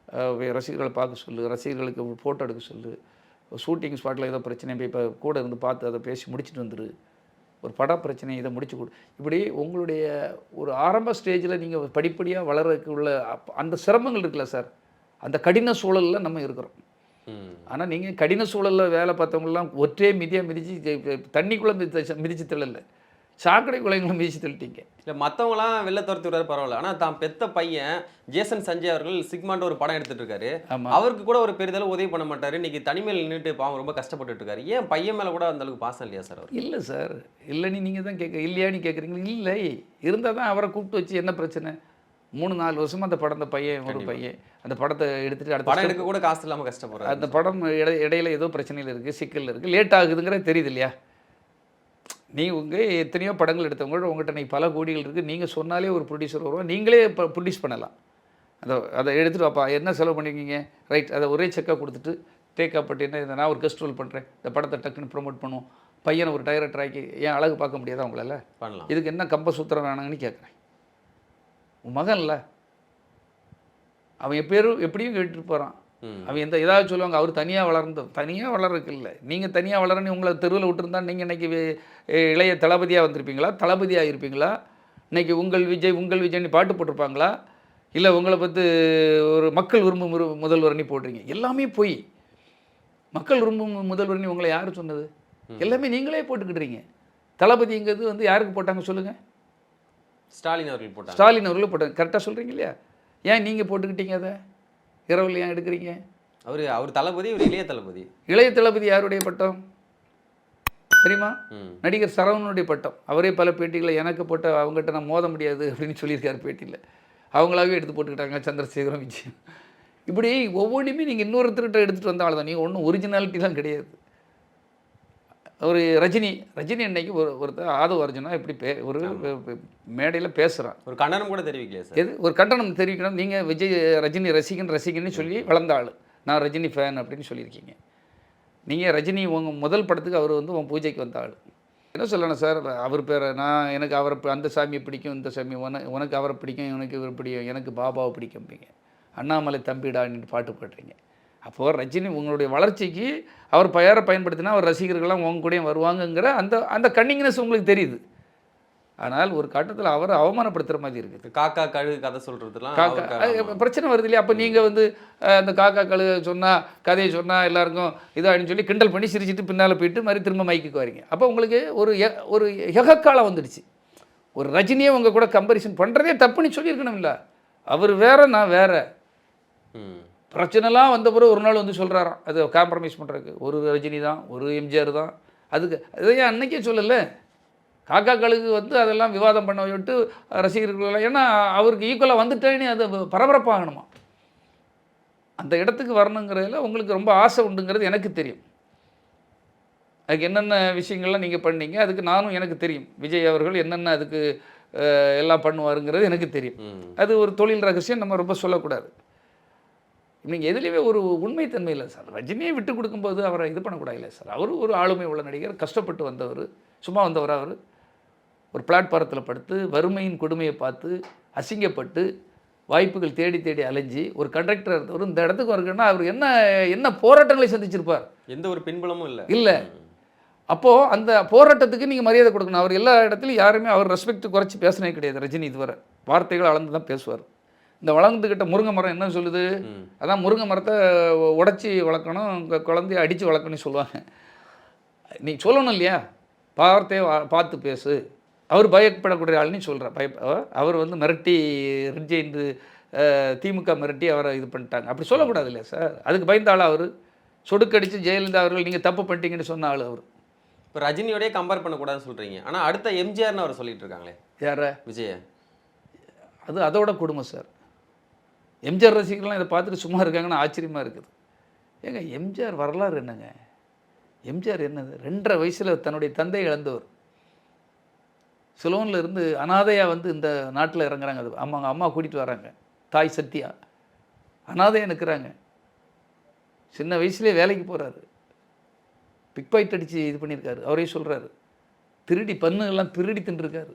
B: ரசிகர்களை பார்க்க சொல்லு, ரசிகர்களுக்கு ஃபோட்டோ எடுக்க சொல்லு, ஷூட்டிங் ஸ்பாட்டில் ஏதோ பிரச்சனை போய் இப்போ கூட இருந்து பார்த்து அதை பேசி முடிச்சுட்டு வந்துடு, ஒரு பட பிரச்சனை இதை முடிச்சு கொடு. இப்படி உங்களுடைய ஒரு ஆரம்ப ஸ்டேஜில் நீங்கள் படிப்படியாக வளர்றதுக்கு உள்ள அந்த சிரமங்கள் இருக்குல்ல சார், அந்த கடின சூழலில் நம்ம இருக்கிறோம். ஆனால் நீங்கள் கடின சூழலில் வேலை பார்த்தவங்களாம் ஒற்றே மிதியாக மிதித்து தண்ணிக்குள்ளே மிதித்து தள்ளல, சாக்கடை குலைங்களும் மிதித்து தள்ளிட்டீங்க.
A: இல்லை, மற்றவங்களாம் வெளில துரத்தி விடாரு பரவாயில்ல. ஆனால் தான் பெத்த பையன் ஜேசன் சஞ்சய் அவர்கள் சிக்மாண்ட ஒரு படம் எடுத்துட்டு இருக்காரு. அவருக்கு கூட ஒரு பெரிதளவு உதவி பண்ண மாட்டாரு. இன்னைக்கு தனிமையில் நின்றுட்டு பாவம் ரொம்ப கஷ்டப்பட்டு இருக்காரு. ஏன் பையன் மேலே கூட அந்த அளவுக்கு பாசம் இல்லையா சார்? அவர்
B: இல்லை சார், இல்லைன்னு நீங்கள் தான் இல்லையான்னு கேட்குறீங்களா? இல்லை, இருந்தால் தான் அவரை கூப்பிட்டு வச்சு என்ன பிரச்சனை? 3-4 வருஷமாக அந்த படம், அந்த பையன் ஒரு பையன் அந்த படத்தை எடுத்துகிட்டு அடுத்த
A: படம் எடுக்க கூட காசு இல்லாமல் கஷ்டப்படுறாரு.
B: அந்த படம் இடையில ஏதோ பிரச்சனையில் இருக்குது, சிக்கல் இருக்குது, லேட் ஆகுதுங்கிறது தெரியுது இல்லையா? எத்தனையோ படங்கள் எடுத்தவங்க உங்கள்கிட்ட நீ பல கோடிகள் இருக்குது, நீங்கள் சொன்னாலே ஒரு ப்ரொடியூசர் வருவோம், நீங்களே இப்போ ப்ரொடியூஸ் பண்ணலாம். அதை எடுத்துகிட்டு வாப்பா, என்ன செலவு பண்ணிருக்கீங்க, ரைட், அதை ஒரே செக்காக கொடுத்துட்டு டேக் அப் பண்ணிட்டு இதை நான் ஒரு கெஸ்ட் ரோல் பண்ணுறேன், இந்த படத்தை டக்குன்னு ப்ரொமோட் பண்ணுவோம், பையனை ஒரு டைரக்டர் ஆக்கி ஏன் அழகு பார்க்க முடியாதா உங்களால்?
A: பண்ணலாம்.
B: இதுக்கு என்ன கம்ப சூத்திரம் வேணாங்கன்னு கேட்குறேன். உன் மகன்ல அவன் எப்படியும் கேட்டுட்டு போகிறான். அவன் ஏதாவது சொல்லுவாங்க, அவர் தனியாக வளர்றதுக்கு இல்லை, நீங்கள் தனியாக வளரன்னு உங்களை தெருவில் விட்டுருந்தா நீங்கள் இன்றைக்கி இளைய தளபதியாக வந்திருப்பீங்களா, தளபதியாக இருப்பீங்களா? இன்றைக்கி உங்கள் விஜய்னு பாட்டு போட்டிருப்பாங்களா? இல்லை உங்களை பற்றி ஒரு மக்கள் விரும்பும் முதல்வர்னி போடுறீங்க. எல்லாமே போய் மக்கள் விரும்பும் முதல்வர்னி உங்களை யார் சொன்னது? எல்லாமே நீங்களே போட்டுக்கிட்டுறீங்க. தளபதிங்கிறது வந்து யாருக்கு போட்டாங்க சொல்லுங்கள்?
A: ஸ்டாலின் அவர்கள்
B: போட்டாங்க. கரெக்டாக சொல்கிறீங்க இல்லையா? ஏன் நீங்கள் போட்டுக்கிட்டீங்க? அதை இரவில் ஏன் எடுக்கிறீங்க?
A: அவர் தளபதி, ஒரு இளைய தளபதி
B: யாருடைய பட்டம் தெரியுமா? நடிகர் சரவணனுடைய பட்டம். அவரே பல பேட்டிகளை எனக்கு போட்ட அவங்ககிட்ட நான் மோத முடியாது அப்படின்னு சொல்லியிருக்காரு பேட்டியில். அவங்களாவே எடுத்து போட்டுக்கிட்டாங்க, சந்திரசேகரம், விஜயம். இப்படி ஒவ்வொன்றுமே நீங்கள் இன்னொருத்தர்கிட்ட எடுத்துகிட்டு வந்தாலும் தான், நீங்கள் ஒன்றும் ஒரிஜினாலிட்டிலாம் கிடையாது. ஒரு ரஜினி அன்னைக்கு ஒருத்தர் ஆதவ அர்ஜுனா இப்படி ஒரு மேடையில் பேசுகிறான்,
A: ஒரு கண்டனம் கூட தெரிவிக்கல சார்.
B: எது ஒரு கண்டனம் தெரிவிக்கணும்? நீங்கள் ரஜினி ரசிகன்னு சொல்லி வளர்ந்த ஆள், நான் ரஜினி ஃபேன் அப்படின்னு சொல்லியிருக்கீங்க. நீங்கள் ரஜினி உங்கள் முதல் படத்துக்கு அவர் வந்து உன் பூஜைக்கு வந்த ஆள். என்ன சொல்லணும் சார், அவர் பேரை எனக்கு அவரை அந்த சாமியை பிடிக்கும், இந்த சாமி உனக்கு அவரை பிடிக்கும், இவனுக்கு இவர் பிடிக்கும், எனக்கு பாபாவை பிடிக்கும்பீங்க. அண்ணாமலை தம்பிடான்னு பாட்டு பாடுறீங்க. அப்போது ரஜினி உங்களுடைய வளர்ச்சிக்கு அவர் பெயரை பயன்படுத்தினா அவர் ரசிகர்கள்லாம் உங்க கூடயும் வருவாங்கங்கிற அந்த அந்த கன்னிங்னஸ் உங்களுக்கு தெரியுது. ஆனால் ஒரு கட்டத்தில் அவரை அவமானப்படுத்துகிற மாதிரி இருக்குது.
A: காக்கா கழுகு கதை சொல்கிறதுலாம்
B: பிரச்சனை வருது இல்லையா? அப்போ நீங்கள் வந்து அந்த காக்கா கழுகு சொன்னால் கதையை சொன்னால் எல்லாருக்கும் இதாகின்னு சொல்லி கிண்டல் பண்ணி சிரிச்சிட்டு பின்னால் போயிட்டு மாதிரி திரும்ப மைக்குக்கு வரீங்க. அப்போ உங்களுக்கு ஒரு எகக்காலம் வந்துடுச்சு. ஒரு ரஜினியை உங்கள் கூட கம்பேரிசன் பண்ணுறதே தப்புன்னு சொல்லியிருக்கணும் இல்லை? அவர் வேற, நான் வேற. பிரச்சனைலாம் வந்த பிறகு ஒரு நாள் வந்து சொல்கிறாராம் அது காம்ப்ரமைஸ் பண்ணுறதுக்கு ஒரு ரஜினி தான், ஒரு எம்ஜிஆர் தான். அதுக்கு அதையே அன்னைக்கே சொல்லலை. காக்கா கழுகு வந்து அதெல்லாம் விவாதம் பண்ண விட்டு ரசிகர்கள், ஏன்னா அவருக்கு ஈக்குவலாக வந்துட்டேன்னு அது பரபரப்பாகணுமா. அந்த இடத்துக்கு வரணுங்கிறதுல உங்களுக்கு ரொம்ப ஆசை உண்டுங்கிறது எனக்கு தெரியும். அதுக்கு என்னென்ன விஷயங்கள்லாம் நீங்கள் பண்ணீங்க அதுக்கு நானும் எனக்கு தெரியும். விஜய் அவர்கள் என்னென்ன அதுக்கு எல்லாம் பண்ணுவாருங்கிறது எனக்கு தெரியும். அது ஒரு தொழில் ரகசியம், நம்ம ரொம்ப சொல்லக்கூடாது. நீங்கள் எதுலேயுமே ஒரு உண்மைத்தன்மை இல்லை சார். ரஜினியை விட்டு கொடுக்கும்போது அவரை இது பண்ணக்கூடாது இல்லை சார். அவர் ஒரு ஆளுமை உள்ள நடிகர், கஷ்டப்பட்டு வந்தவர், சும்மா வந்தவர். அவர் ஒரு பிளாட்பாரத்தில் படுத்து வறுமையின் கொடுமையை பார்த்து அசிங்கப்பட்டு வாய்ப்புகள் தேடி தேடி அலைஞ்சி ஒரு கண்டக்டர் இருந்தவர் இந்த இடத்துக்கு வருங்கன்னா அவர் என்ன போராட்டங்களை சந்திச்சிருப்பார்.
A: எந்த ஒரு பின்புலமும்
B: இல்லை. அப்போது அந்த போராட்டத்துக்கு நீங்கள் மரியாதை கொடுக்கணும். அவர் எல்லா இடத்துலையும் யாருமே அவர் ரெஸ்பெக்ட் குறைச்சி பேசினே கிடையாது. ரஜினி இதுவரை வார்த்தைகள் அளந்து தான் பேசுவார். இந்த வளர்ந்துக்கிட்ட முருங்கை மரம் என்ன சொல்லுது? அதான் முருங்கை மரத்தை உடச்சி வளர்க்கணும், குழந்தைய அடித்து வளர்க்கணும்னு சொல்லுவாங்க. நீ சொல்லணும் இல்லையா? வார்த்தையை பார்த்து பேசு. அவர் பயப்படக்கூடிய ஆள்னு சொல்கிறார். அவர் வந்து மிரட்டி ரிஜெயின்டு திமுக மிரட்டி அவரை இது பண்ணிட்டாங்க. அப்படி சொல்லக்கூடாது இல்லையா சார்? அதுக்கு பயந்த ஆள் அவர். சொடுக்கடிச்சு ஜெயலலிதா அவர்கள் நீங்கள் தப்பு பண்ணிட்டீங்கன்னு சொன்ன ஆள் அவர்.
A: இப்போ ரஜினியோடய கம்பேர் பண்ணக்கூடாதுன்னு சொல்கிறீங்க. ஆனால் அடுத்த எம்ஜிஆர்னு அவர் சொல்லிட்டு இருக்காங்களே.
B: யார?
A: விஜய.
B: அது அதோட கொடுமை சார். எம்ஜிஆர் ரசிகர்கள்லாம் இதை பார்த்துட்டு சும்மா இருக்காங்கன்னு ஆச்சரியமாக இருக்குது. ஏங்க எம்ஜிஆர் வரலாறு என்னங்க? எம்ஜிஆர் என்னது? 2.5 வயசில் தன்னுடைய தந்தை இழந்தவர். சிலோனில் இருந்து அனாதையாக வந்து இந்த நாட்டில் இறங்குறாங்க. அது அம்மா கூட்டிகிட்டு வராங்க. தாய் சத்யா அனாதையாக நிற்கிறாங்க. சின்ன வயசுலேயே வேலைக்கு போகிறாரு. பிக் பாக்கெட் அடித்து இது பண்ணியிருக்காரு. அவரே சொல்கிறாரு. பன்னுகள்லாம் திருடி தின்றுருக்காரு.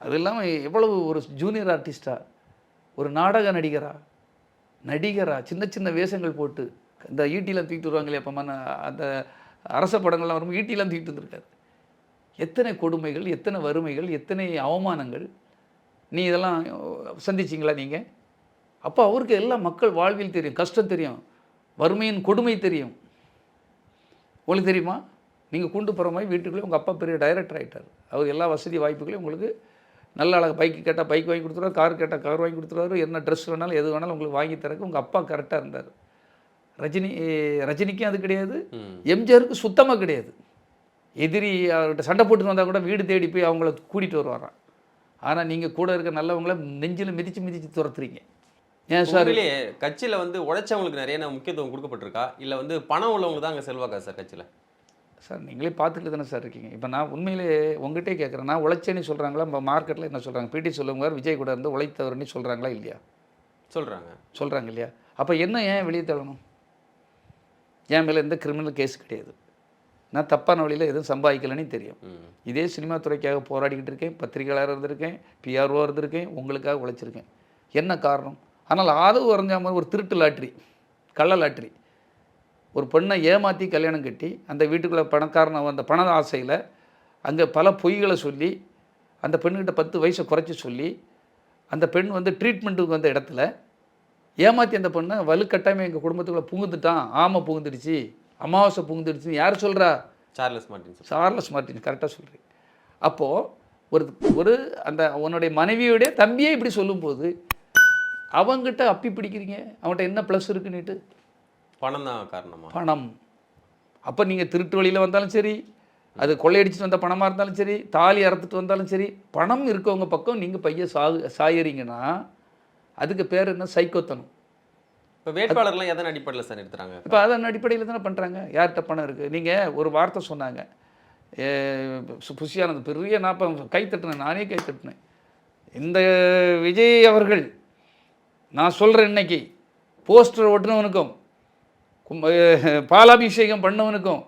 B: அது இல்லாமல் எவ்வளவு ஒரு ஜூனியர் ஆர்டிஸ்டாக, ஒரு நாடக நடிகரா சின்ன சின்ன வேஷங்கள் போட்டு இந்த ஈட்டிலாம் தூக்கிட்டு வருவாங்களே அப்போ அந்த அரச படங்கள்லாம் வரும்போது ஈட்டிலாம் தூக்கிட்டு வந்துருக்காரு. எத்தனை கொடுமைகள், எத்தனை வறுமைகள், எத்தனை அவமானங்கள் நீ இதெல்லாம் சந்திச்சிங்களா நீங்கள்? அப்போ அவருக்கு எல்லாம் மக்கள் வாழ்வில் தெரியும், கஷ்டம் தெரியும், வறுமையின் கொடுமை தெரியும். உங்களுக்கு தெரியுமா? நீங்கள் கூண்டு போகிற மாதிரி வீட்டுக்குள்ளே உங்கள் அப்பா பெரிய டைரக்டர் ஆகிட்டார். அவர் எல்லா வசதி வாய்ப்புகளையும் உங்களுக்கு நல்ல அழகாக பைக்கு கேட்டால் பைக் வாங்கி கொடுத்துருவார், கார் கேட்டால் கார் வாங்கி கொடுத்துருவார், என்ன ட்ரெஸ் வேணாலும் எது வேணாலும் உங்களுக்கு வாங்கி தரக்கு உங்கள் அப்பா கரெக்டாக இருந்தார். ரஜினிக்கும் அது கிடையாது, எம்ஜிஆருக்கு சுத்தமாக கிடையாது. எதிரி அவர்கிட்ட சண்டை போட்டு வந்தால் கூட வீடு தேடி போய் அவங்கள கூட்டிகிட்டு வருவாராம். ஆனால் நீங்கள் கூட இருக்க நல்லவங்கள நெஞ்சில் மிதித்து துரத்துறீங்க. ஏன் சார்?
A: கட்சியில் வந்து உழைச்சவங்களுக்கு நிறைய முக்கியத்துவம் கொடுக்கப்பட்டிருக்கா, இல்லை வந்து பணம் உள்ளவங்க தான் அங்கே செல்வாக்கா சார் கட்சியில்?
B: சார் நீங்களே பார்த்துட்டு தானே சார் இருக்கீங்க. இப்போ நான் உண்மையிலே உங்கள்கிட்டே கேட்குறேன், நான் உழைச்சேன்னு சொல்கிறாங்களா? நம்ம மார்க்கெட்டில் என்ன சொல்கிறாங்க? பிடி சொல்லுவார் விஜய் கூட இருந்து உழைத்தவர்னு சொல்கிறாங்களா இல்லையா? சொல்கிறாங்க இல்லையா? அப்போ என்ன ஏன் வெளியே தள்ளணும்? என் மேலே எந்த கிரிமினல் கேஸ் கிடையாது. நான் தப்பான வழியில் எதுவும் சம்பாதிக்கலன்னு தெரியும். இதே சினிமா துறைக்காக போராடிக்கிட்டு இருக்கேன், பத்திரிகையாளர் இருந்திருக்கேன், பிஆர்ஓ இருந்திருக்கேன், உங்களுக்காக உழைச்சிருக்கேன். என்ன காரணம்? ஆனால் ஆதரவு வரைஞ்சாமல் ஒரு திருட்டு லாட்ரி, கள்ள லாட்ரி, ஒரு பெண்ணை ஏமாற்றி கல்யாணம் கட்டி அந்த வீட்டுக்குள்ளே பணக்காரனை அந்த பண ஆசையில் அங்கே பல பொய்களை சொல்லி அந்த பெண்ணுக்கிட்ட 10 வயசை குறைச்சி சொல்லி அந்த பெண் வந்து ட்ரீட்மெண்ட்டுக்கு வந்த இடத்துல ஏமாற்றி அந்த பெண்ணை வலுக்கட்டாயமாக எங்கள் குடும்பத்துக்குள்ளே புகுந்துட்டான், ஆமை புகுந்துடுச்சு, அமாவாசை புகுந்துடுச்சுன்னு யார் சொல்கிறா? சார்லஸ் மார்ட்டின் கரெக்டாக சொல்கிறேன். அப்போது ஒரு அந்த உன்னுடைய மனைவியுடைய தம்பியே இப்படி சொல்லும்போது அவங்ககிட்ட அப்பி பிடிக்கிறீங்க. அவன்கிட்ட என்ன ப்ளஸ் இருக்குன்னுட்டு?
A: பணம் தான் காரணமா? பணம்.
B: அப்போ நீங்கள் திருட்டு வழியில் வந்தாலும் சரி, அது கொள்ளையடிச்சிட்டு வந்த பணமாக இருந்தாலும் சரி, தாலி அறுத்துட்டு வந்தாலும் சரி, பணம் இருக்கவங்க பக்கம் நீங்கள் பையன் சாயறீங்கன்னா அதுக்கு பேர் என்ன? சைக்கோத்தனம்.
A: இப்போ வேட்பாளர்லாம் எதன் அடிப்படையில் சார் எடுத்துறாங்க?
B: இப்போ அதன் அடிப்படையில் தானே பண்ணுறாங்க. யார்கிட்ட பணம் இருக்குது? நீங்கள் ஒரு வார்த்தை சொன்னாங்க, புஷியானது பெரிய கை தட்டினேன், நானே கை தட்டினேன். இந்த விஜய் அவர்கள் நான் சொல்கிறேன், இன்னைக்கு போஸ்டர் ஓட்டுனவனுக்கும் பாலாபிஷேகம் பண்ணவனுக்கும்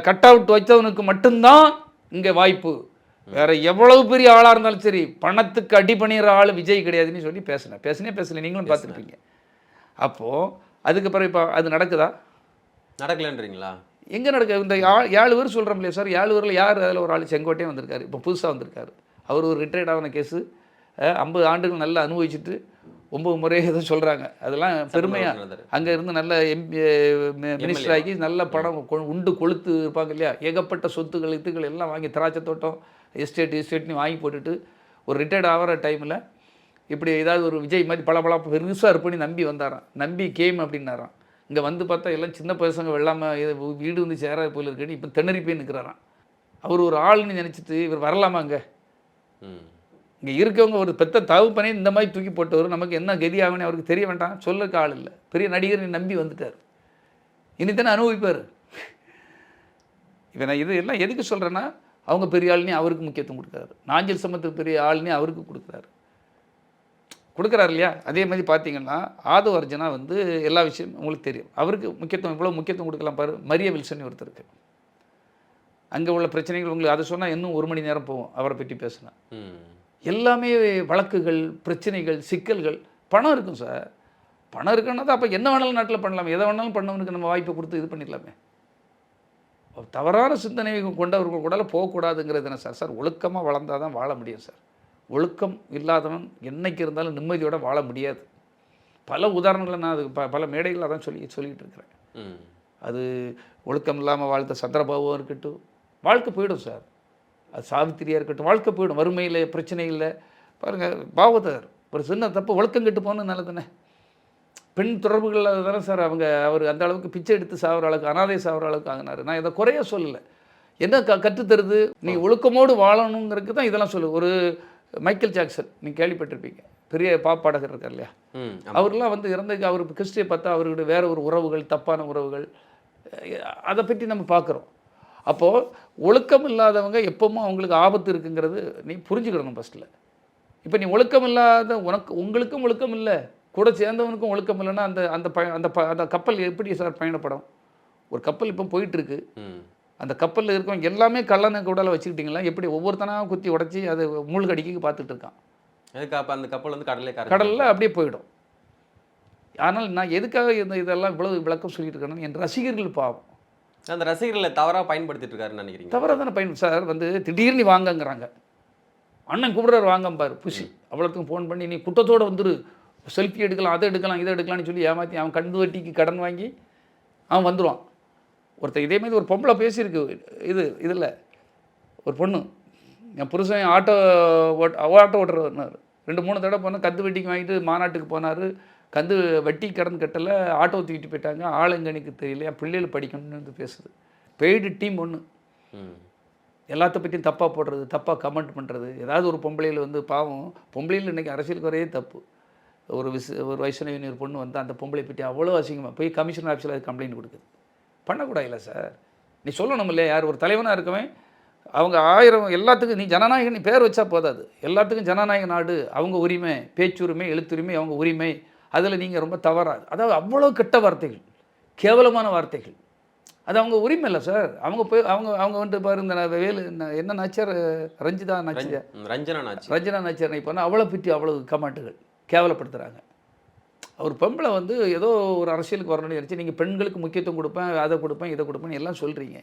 B: கட் அவுட் வச்சவனுக்கு மட்டும்தான் இங்கே வாய்ப்பு. வேற எவ்வளவு பெரிய ஆளாக இருந்தாலும் சரி, பணத்துக்கு அடி பண்ணிடுற ஆள் விஜய் கிடையாதுன்னு சொல்லி பேசல. நீங்களும் பார்த்துருப்பீங்க. அப்போது அதுக்கு பிறகு இப்போ அது நடக்குதா?
A: நடக்கலன்றீங்களா?
B: எங்கே நடக்குது? இந்த 7 பேர் சொல்கிறோம் இல்லையா சார், 7 பேரில் யார்? அதில் ஒரு ஆள் செங்கோட்டையும் வந்திருக்காரு, இப்போ புதுசாக வந்திருக்காரு. அவர் ஒரு ரிட்டையர்ட் ஆன கேஸு, 50 ஆண்டுகள் நல்லா அனுபவிச்சுட்டு 9 முறை ஏதோ சொல்கிறாங்க. அதெல்லாம் பெருமையாக அங்கே இருந்து நல்ல மினிஸ்டர் ஆகி நல்ல பணம் உண்டு கொளுத்து இருப்பாங்க இல்லையா, ஏகப்பட்ட சொத்துக்கள் இதுகள் எல்லாம் வாங்கி திராட்சை தோட்டம் எஸ்டேட்னு வாங்கி போட்டுட்டு ஒரு ரிட்டையர்ட் ஆகிற டைமில் இப்படி ஏதாவது ஒரு விஜய் மாதிரி பல பெருசாக இருப்பண்ணி நம்பி வந்தாராம். நம்பி கேம் அப்படின்னாராம். இங்கே வந்து பார்த்தா எல்லாம் சின்ன பசங்க வெள்ளாமல் வீடு வந்து சேராத போல இருக்குன்னு இப்போ திணறி போய் நிற்கிறாராம். அவர் ஒரு ஆள்னு நினச்சிட்டு இவர் வரலாமா? இங்கே இருக்கவங்க ஒரு பெத்த தகுப்பனே இந்த மாதிரி தூக்கி போட்டவர் நமக்கு என்ன கதி ஆகுன்னு அவருக்கு தெரிய வேண்டாம். சொல்லக்கு ஆள் இல்லை. பெரிய நடிகர் நம்பி வந்துட்டார். இனித்தானே அனுபவிப்பார். இப்போ நான் இது எல்லாம் எதுக்கு சொல்கிறேன்னா, அவங்க பெரிய ஆள்னே அவருக்கு முக்கியத்துவம் கொடுக்குறாரு. நாஞ்சில் சமத்துக்கு பெரிய ஆள்னே அவருக்கு கொடுக்குறாரு இல்லையா? அதே மாதிரி பார்த்தீங்கன்னா ஆதவ அர்ஜுனா வந்து எல்லா விஷயமும் உங்களுக்கு தெரியும். அவருக்கு முக்கியத்துவம் இவ்வளோ முக்கியத்துவம் கொடுக்கலாம் பாரு. மரிய வில்சன் ஒருத்தருக்கு அங்கே உள்ள பிரச்சனைகள் உங்களுக்கு அதை சொன்னால் இன்னும் 1 மணி நேரம் போகும். அவரை பற்றி பேசினா எல்லாமே வழக்குகள், பிரச்சனைகள், சிக்கல்கள். பணம் இருக்கும் சார். பணம் இருக்குன்னா தான் அப்போ என்ன வேணாலும் நாட்டில் பண்ணலாமே. எதை வேணாலும் பண்ணவனுக்கு நம்ம வாய்ப்பை கொடுத்து இது பண்ணிடலாமே. தவறான சிந்தனை கொண்டவர்கள் கூட போகக்கூடாதுங்கிறது என்ன சார்? ஒழுக்கமாக வளர்ந்தால் தான் வாழ முடியும் சார். ஒழுக்கம் இல்லாதவன் என்னைக்கு இருந்தாலும் நிம்மதியோடு வாழ முடியாது. பல உதாரணங்களை நான் அது பல மேடைகளில் தான் சொல்லிகிட்டு இருக்கிறேன். அது ஒழுக்கம் இல்லாமல் வாழ்த்த சந்திரபாபுவாக இருக்கட்டும், வாழ்க்கை போயிடும் சார். அது சாவித்திரியாக இருக்கட்டும், வாழ்க்கை போயிடும். வறுமையில் பிரச்சனை இல்லை. பாருங்கள், பாவதர் ஒரு சின்ன தப்பு ஒழுக்கம் கெட்டு போகணும் நல்லதுண்ணே. பெண் தொடர்புகளில் தானே சார் அவர் அந்த அளவுக்கு பிச்சை எடுத்து சாகிற அளவுக்கு, அனாதை சாகிற அளவுக்கு ஆகினார். நான் இதை குறைய சொல்லலை. என்ன கற்றுத்தருது? நீ ஒழுக்கமோடு வாழணுங்கிறதுக்கு தான் இதெல்லாம் சொல்லு. ஒரு மைக்கேல் ஜாக்சன் நீங்கள் கேள்விப்பட்டிருப்பீங்க, பெரிய பாப்பாடகர் இருக்கார் இல்லையா, அவர்லாம் வந்து இறந்ததுக்கு அவர் கிறிஸ்டியை பார்த்தா அவர்களுடைய வேறு ஒரு உறவுகள், தப்பான உறவுகள், அதை பற்றி நம்ம பார்க்குறோம். அப்போது ஒழுக்கம் இல்லாதவங்க எப்பவும் அவங்களுக்கு ஆபத்து இருக்குங்கிறது நீ புரிஞ்சுக்கிடணும் ஃபஸ்ட்டில். இப்போ நீ ஒழுக்கம் இல்லாத உங்களுக்கும் ஒழுக்கம் இல்லை, கூட சேர்ந்தவனுக்கும் ஒழுக்கம் இல்லைன்னா அந்த கப்பல் எப்படி சார் பயணப்படும்? ஒரு கப்பல் இப்போ போயிட்டுருக்கு, அந்த கப்பலில் இருக்கவங்க எல்லாமே கல்லணை கூடால வச்சுக்கிட்டிங்களா? எப்படி ஒவ்வொருத்தனாக குத்தி உடச்சி அது மூழ்கடிக்க பார்த்துட்டு இருக்கான்.
A: அதுக்கு அப்போ அந்த கப்பல் வந்து
B: கடலில் அப்படியே போயிடும். ஆனால் நான் எதுக்காக இதெல்லாம் இவ்வளவு விளக்கம் சொல்லிட்டு இருக்கேன்னு என் ரசிகர்கள் பாவம்.
A: அந்த ரசிகர்களை தவறாக பயன்படுத்திட்டு இருக்காருன்னு நினைக்கிறீங்க?
B: தவறாக தானே சார். வந்து திடீர்னு வாங்கங்கிறாங்க, அண்ணன் கூப்பிடுறாரு வாங்கம்பார் புஷி, அவ்வளோத்துக்கும் ஃபோன் பண்ணி நீ குட்டத்தோடு வந்துரு, செல்ஃபி எடுக்கலாம், அதை எடுக்கலாம், இதை எடுக்கலாம்னு சொல்லி ஏமாற்றி அவன் கண்டு வட்டிக்கு கடன் வாங்கி அவன் வந்துடுவான். ஒருத்தர் இதே மாதிரி ஒரு பொம்பளை பேசியிருக்கு இதில் ஒரு பொண்ணு, என் புருஷன் ஆட்டோ ஓட்டுறவர் 2-3 தடவை போனால் கந்து வட்டிக்கு வாங்கிட்டு மாநாட்டுக்கு போனார். கந்து வட்டி கடன் கட்டலை, ஆட்டோ தூக்கிட்டு போயிட்டாங்க, ஆளுங்கணிக்கு தெரியல, என் பிள்ளைகள் படிக்கணும்னு வந்து பேசுது. பெய்டு டீம் ஒன்று, எல்லாத்த பற்றியும் தப்பாக போடுறது, தப்பாக கமெண்ட் பண்ணுறது. ஏதாவது ஒரு பொம்பளையில் வந்து பாவம், பொம்பளையில் இன்றைக்கி அரசியலுக்கு வரையே தப்பு. ஒரு வைஷ்ணவின் ஒரு பொண்ணு வந்து அந்த பொம்பளை பற்றி அவ்வளோ அசிங்கமாக போய் கமிஷனர் ஆஃபீஸில் அது கம்ப்ளைண்ட் கொடுக்குது. பண்ணக்கூடாதுல்ல சார்? நீ சொல்லணும் இல்லையா? யார் ஒரு தலைவனாக இருக்கவன் அவங்க 1000 எல்லாத்துக்கும் நீ ஜனநாயகன் நீ பேர் வச்சா போதாது. எல்லாத்துக்கும் ஜனநாயக நாடு, அவங்க உரிமை, பேச்சுரிமை, எழுத்துரிமை, அவங்க உரிமை. அதில் நீங்கள் ரொம்ப தவறாது. அதாவது அவ்வளோ கெட்ட வார்த்தைகள், கேவலமான வார்த்தைகள். அது அவங்க உரிமை இல்லை சார். அவங்க போய் அவங்க வந்து பாரு, இந்த வேலு என்ன நாச்சியார், ரஞ்சனா நாச்சியார் இப்போ அவளை பற்றி அவ்வளோ கமெண்ட்டுகள் கேவலப்படுத்துகிறாங்க. அவர் பொம்பளை வந்து ஏதோ ஒரு அரசியலுக்கு வரணும்னு நினச்சி நீங்கள் பெண்களுக்கு முக்கியத்துவம் கொடுப்பேன், அதை கொடுப்பேன், இதை கொடுப்பேன்னு எல்லாம் சொல்கிறீங்க.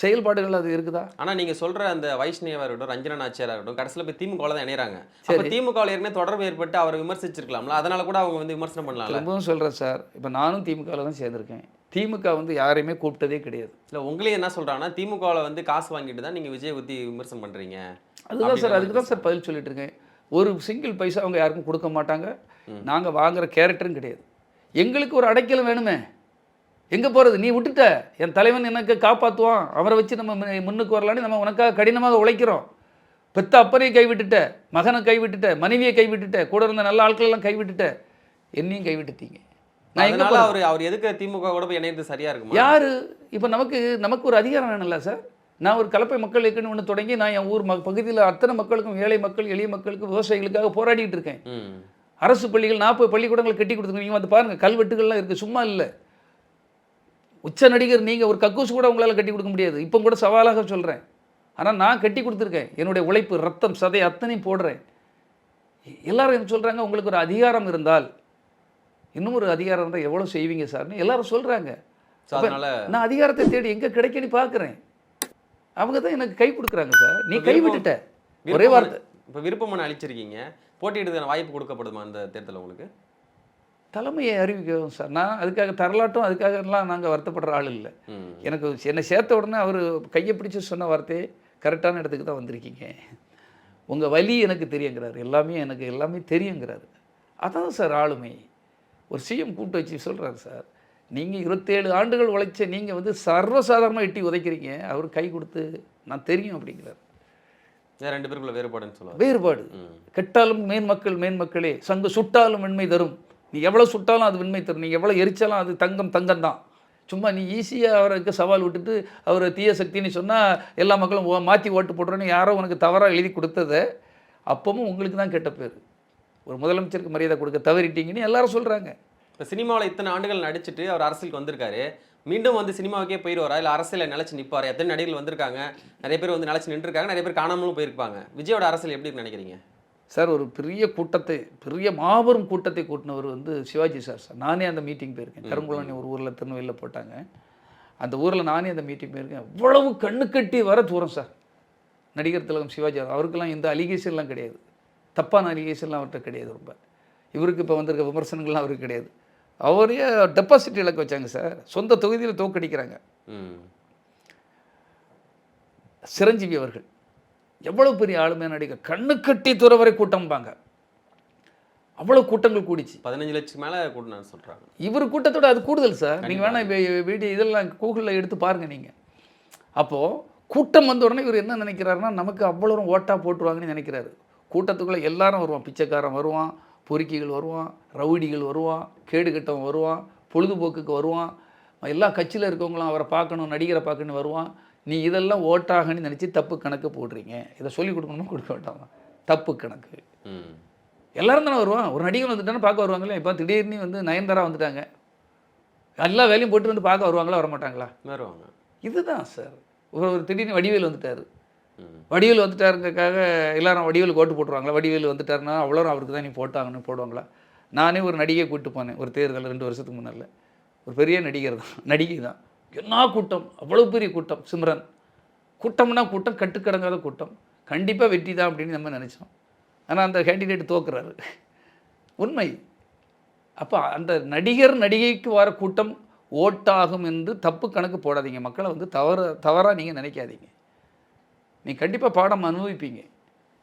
B: செயல்பாடுகள் அது இருக்குதா? ஆனால்
A: நீங்கள் சொல்கிற அந்த வைஷ்ணவியாக இருக்கட்டும், ரஞ்சனா நாச்சியாராக இருக்கட்டும், கடைசியில் போய் திமுகவில் தான் இணைகிறாங்க. அப்போ திமுகவில் ஏற்கனவே தொடர்பு ஏற்பட்டு அவரை விமர்சிச்சிருக்கலாம்ல, அதனால கூட அவங்க வந்து விமர்சனம் பண்ணலாம்.
B: ரொம்பவும் சொல்கிறேன் சார். இப்போ நானும் திமுகவில் தான் சேர்ந்துருக்கேன். திமுக வந்து யாரையுமே கூப்பிட்டதே கிடையாது.
A: இல்லை உங்களே என்ன சொல்கிறாங்கன்னா திமுகவில் வந்து காசு வாங்கிட்டு தான் நீங்கள் விஜய் பற்றி விமர்சனம் பண்ணுறீங்க.
B: அதுதான் சார், அதுக்கு தான் சார் பதில் சொல்லிட்டு இருக்கேன். ஒரு சிங்கிள் பைசா அவங்க யாருக்கும் கொடுக்க மாட்டாங்க. நாங்கள் வாங்குகிற கேரக்டரும் கிடையாது. எங்களுக்கு ஒரு அடைக்கலம் வேணுமே, எங்கே போகிறது? நீ விட்டுட்ட, என் தலைவன் எனக்கு காப்பாற்றுவான், அவரை வச்சு நம்ம முன்னுக்கு வரலான்னு நம்ம உனக்காக கடினமாக உழைக்கிறோம். பெத்த அப்பனையும் கைவிட்டுட்ட, மகனை கைவிட்டுட்ட, மனைவியை கைவிட்டுட்ட, கூட இருந்த நல்ல ஆட்களெல்லாம் கைவிட்டுட்ட, என்னையும் கைவிட்டுட்டீங்க.
A: அவர் எதுக்கு திமுக கூட போய் இணையது சரியாக இருக்கும்?
B: யார் இப்போ நமக்கு ஒரு அதிகாரம் வேணும்ல சார்? நான் ஒரு கலப்பை மக்கள் இயக்கம்னு ஒன்று தொடங்கி நான் என் ஊர் பகுதியில் அத்தனை மக்களுக்கும், ஏழை மக்கள், எளிய மக்களுக்கு, விவசாயிகளுக்காக போராடிட்டு இருக்கேன். அரசு பள்ளிகள் 40 பள்ளிக்கூடங்கள் கட்டி கொடுத்துருங்க. நீங்கள் வந்து பாருங்கள், கல்வெட்டுகள்லாம் இருக்குது, சும்மா இல்லை. உச்ச நடிகர் நீங்கள் ஒரு கக்கூஸ் கூட உங்களால் கட்டி கொடுக்க முடியாது. இப்போ கூட சவாலாக சொல்கிறேன். ஆனால் நான் கட்டி கொடுத்துருக்கேன். என்னுடைய உழைப்பு, ரத்தம், சதை அத்தனையும் போடுறேன். எல்லாரும் என்ன சொல்கிறாங்க, உங்களுக்கு ஒரு அதிகாரம் இருந்தால், இன்னும் ஒரு அதிகாரம் இருந்தால் எவ்வளோ செய்வீங்க சார்னு எல்லாரும் சொல்கிறாங்க.
A: அதனால
B: நான் அதிகாரத்தை தேடி எங்கே கிடைக்கன்னு பார்க்குறேன். அவங்க தான் எனக்கு கை கொடுக்குறாங்க சார். நீ கை விட்டுட்ட ஒரே வார்த்தை.
A: இப்போ விருப்பமனு அளிச்சிருக்கீங்க, போட்டியிடுறதுக்கான வாய்ப்பு கொடுக்கப்படுமா அந்த தேர்தலில் உங்களுக்கு?
B: தலைமையை அறிவிக்கவும் சார். நான் அதுக்காக தரலாட்டும் அதுக்காகலாம் நாங்கள் வருத்தப்படுற ஆள் இல்லை. எனக்கு என்னை சேர்த்த உடனே அவர் கையை பிடிச்சி சொன்ன வார்த்தையே கரெக்டான இடத்துக்கு தான் வந்திருக்கீங்க. உங்கள் வலி எனக்கு தெரியுங்கிறாரு, எல்லாமே தெரியுங்கிறாரு. அதான் சார் ஆளுமை. ஒரு சிஎம் கூப்பிட்டு வச்சு சொல்கிறாரு, சார் நீங்கள் 27 ஆண்டுகள் உழைச்ச நீங்கள் வந்து சர்வசாதாரணமாக எட்டி உதைக்கிறீங்க, அவர் கை கொடுத்து நான் தெரியும் அப்படிங்கிறார்.
A: ரெண்டு பேருக்குள்ள வேறுபாடுன்னு சொல்லுவாங்க.
B: வேறுபாடு. கெட்டாலும் மேன்மக்களே, சங்கு சுட்டாலும் வெண்மை தரும். நீ எவ்வளோ சுட்டாலும் அது வெண்மை தரும், நீ எவ்வளோ எரிச்சாலும் அது தங்கம் தான். சும்மா நீ ஈஸியாக அவருக்கு சவால் விட்டுட்டு அவர் தீய சக்தின்னு சொன்னால் எல்லா மக்களும் மாற்றி ஓட்டு போடுறோன்னு யாரோ உனக்கு தவறாக எழுதி கொடுத்ததை அப்பவும் உங்களுக்கு தான் கெட்ட பேர். ஒரு முதலமைச்சருக்கு மரியாதை கொடுக்க தவறிட்டீங்கன்னு எல்லாரும் சொல்கிறாங்க.
A: இப்போ சினிமாவில் இத்தனை ஆண்டுகள் நடிச்சுட்டு அவர் அரசியலுக்கு வந்திருக்காரு, மீண்டும் வந்து சினிமாவுக்கே போயிடுவாரா, இல்லை அரசியலில் நிலச்சி நிற்பார்? எத்தனை நடிகர்கள் வந்திருக்காங்க, நிறைய பேர் வந்து நிலச்சி நின்றுருக்காங்க, நிறைய பேர் காணாமலும் போயிருப்பாங்க. விஜயோட அரசியல் எப்படி நினைக்கிறீங்க
B: சார்? ஒரு பெரிய மாபெரும் கூட்டத்தை கூட்டினவர் வந்து சிவாஜி சார். நானே அந்த மீட்டிங் போயிருக்கேன். கருங்குளம் ஒரு ஊரில் திருநெல்வேலியில் போட்டாங்க. அந்த ஊரில் நானே அந்த மீட்டிங் போயிருக்கேன். அவ்வளவு கண்ணு கட்டி வர தூரம் சார். நடிகர் திலகம் சிவாஜி அவருக்கெல்லாம் எந்த அலிகேஷன்லாம் கிடையாது, தப்பான அலிகேஷன்லாம் அவர்கிட்ட கிடையாது. ரொம்ப இவருக்கு இப்போ வந்திருக்க விமர்சனங்கள்லாம் அவருக்கு கிடையாது. அவரே டெபாசிட் இலக்க வச்சாங்க சார். சொந்த தொகுதியில் தோக்கடிக்கிறாங்க. சிரஞ்சீவி அவர்கள் எவ்வளோ பெரிய ஆளுமையான நடிகர், கண்ணு கட்டி தூர வரை கூட்டம்பாங்க. அவ்வளோ கூட்டங்கள் கூடிச்சு.
A: 15 லட்சம் மேலே கூட்டினான்னு சொல்கிறாங்க.
B: இவர் கூட்டத்தோட அது கூடுதல் சார். நீங்கள் வேணால் வீடியோ இதெல்லாம் கூகுளில் எடுத்து பாருங்கள் நீங்கள். அப்போது கூட்டம் வந்த உடனே இவர் என்ன நினைக்கிறாருன்னா, நமக்கு அவ்வளோ ஓட்டாக போட்டுருவாங்கன்னு நினைக்கிறாரு. கூட்டத்துக்குள்ளே எல்லாரும் வருவான். பிச்சைக்காரன் வருவான், பொறுக்கிகள் வருவான், ரவுடிகள் வருவான், கேடு கட்டவன் வருவான், பொழுதுபோக்குக்கு வருவான், எல்லா கட்சியில் இருக்கவங்களாம் அவரை பார்க்கணும், நடிகரை பார்க்கணுன்னு வருவான். நீ இதெல்லாம் ஓட்டாகன்னு நினச்சி தப்பு கணக்கு போடுறீங்க. இதை சொல்லிக் கொடுக்கணுமா கொடுக்க வேண்டாமா? தப்பு கணக்கு. எல்லோரும் தானே வருவான். ஒரு நடிகர் வந்துட்டானே பார்க்க வருவாங்களே. இப்போ திடீர்னு வந்து நயன்தாரா வந்துட்டாங்க, எல்லா வேலையும் போட்டு வந்து பார்க்க வருவாங்களா வரமாட்டாங்களா?
A: வருவாங்க.
B: இதுதான் சார். ஒரு திடீர்னு வடிவேல் வந்துட்டார். வடிவேல் வந்துட்டாருங்கிறதுக்காக எல்லாரும் வடிவேலுக்கு ஓட்டு போட்டுருவாங்களா? வடிவேல் வந்துட்டாருன்னா அவ்வளோ அவருக்கு தான் நீ போட்டாங்கன்னு போடுவாங்களா? நானே ஒரு நடிகை கூப்பிட்டு போனேன் ஒரு தேர்தல் 2 வருஷத்துக்கு முன்னால். ஒரு பெரிய நடிகை தான். என்ன கூட்டம், அவ்வளோ பெரிய கூட்டம். சிம்ரன் கூட்டம்னா கூட்டம், கட்டுக்கடங்காத கூட்டம். கண்டிப்பாக வெற்றி தான் அப்படின்னு நம்ம நினச்சோம். ஆனால் அந்த கேண்டிடேட் தோக்குறாரு. உண்மை. அப்போ அந்த நடிகைக்கு வர கூட்டம் ஓட்டாகும் என்று தப்பு கணக்கு போடாதீங்க. மக்களை வந்து தவறாக நீங்கள் நினைக்காதீங்க. நீங்கள் கண்டிப்பாக பாடம் அனுபவிப்பீங்க.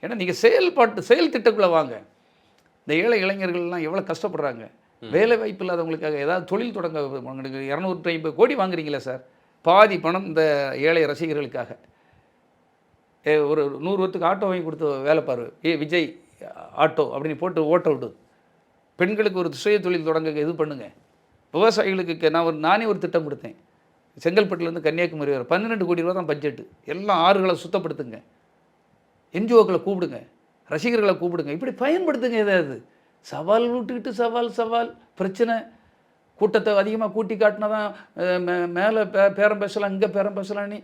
B: ஏன்னா நீங்கள் செயல் திட்டக்குள்ளே வாங்க. இந்த ஏழை இளைஞர்கள்லாம் எவ்வளோ கஷ்டப்படுறாங்க. வேலை வாய்ப்பு இல்லாதவங்களுக்காக ஏதாவது தொழில் தொடங்க. உங்களுக்கு 250 கோடி வாங்குறீங்களா சார்? பாதி பணம் இந்த ஏழை ரசிகர்களுக்காக. ஒரு 100 பேருக்கு ஆட்டோ வாங்கி கொடுத்து வேலை பாரு, விஜய் ஆட்டோ அப்படின்னு போட்டு ஓட்ட விடு. பெண்களுக்கு ஒரு சுய தொழில் தொடங்க இது பண்ணுங்கள். விவசாயிகளுக்கு நானே ஒரு திட்டம் கொடுத்தேன். செங்கல்பட்டுலேருந்து கன்னியாகுமரி வரை 12 கோடி ரூபா தான் பட்ஜெட்டு. எல்லாம் ஆறுகளை சுத்தப்படுத்துங்க, என்ஜிஓக்களை கூப்பிடுங்க, ரசிகர்களை கூப்பிடுங்க, இப்படி பயன்படுத்துங்க. ஏதாவது சவால் விட்டுக்கிட்டு சவால் பிரச்சனை, கூட்டத்தை அதிகமாக கூட்டி காட்டினா தான் மேலே பேரம் பேசலாம், இங்கே பேரம் பேசலான்னு.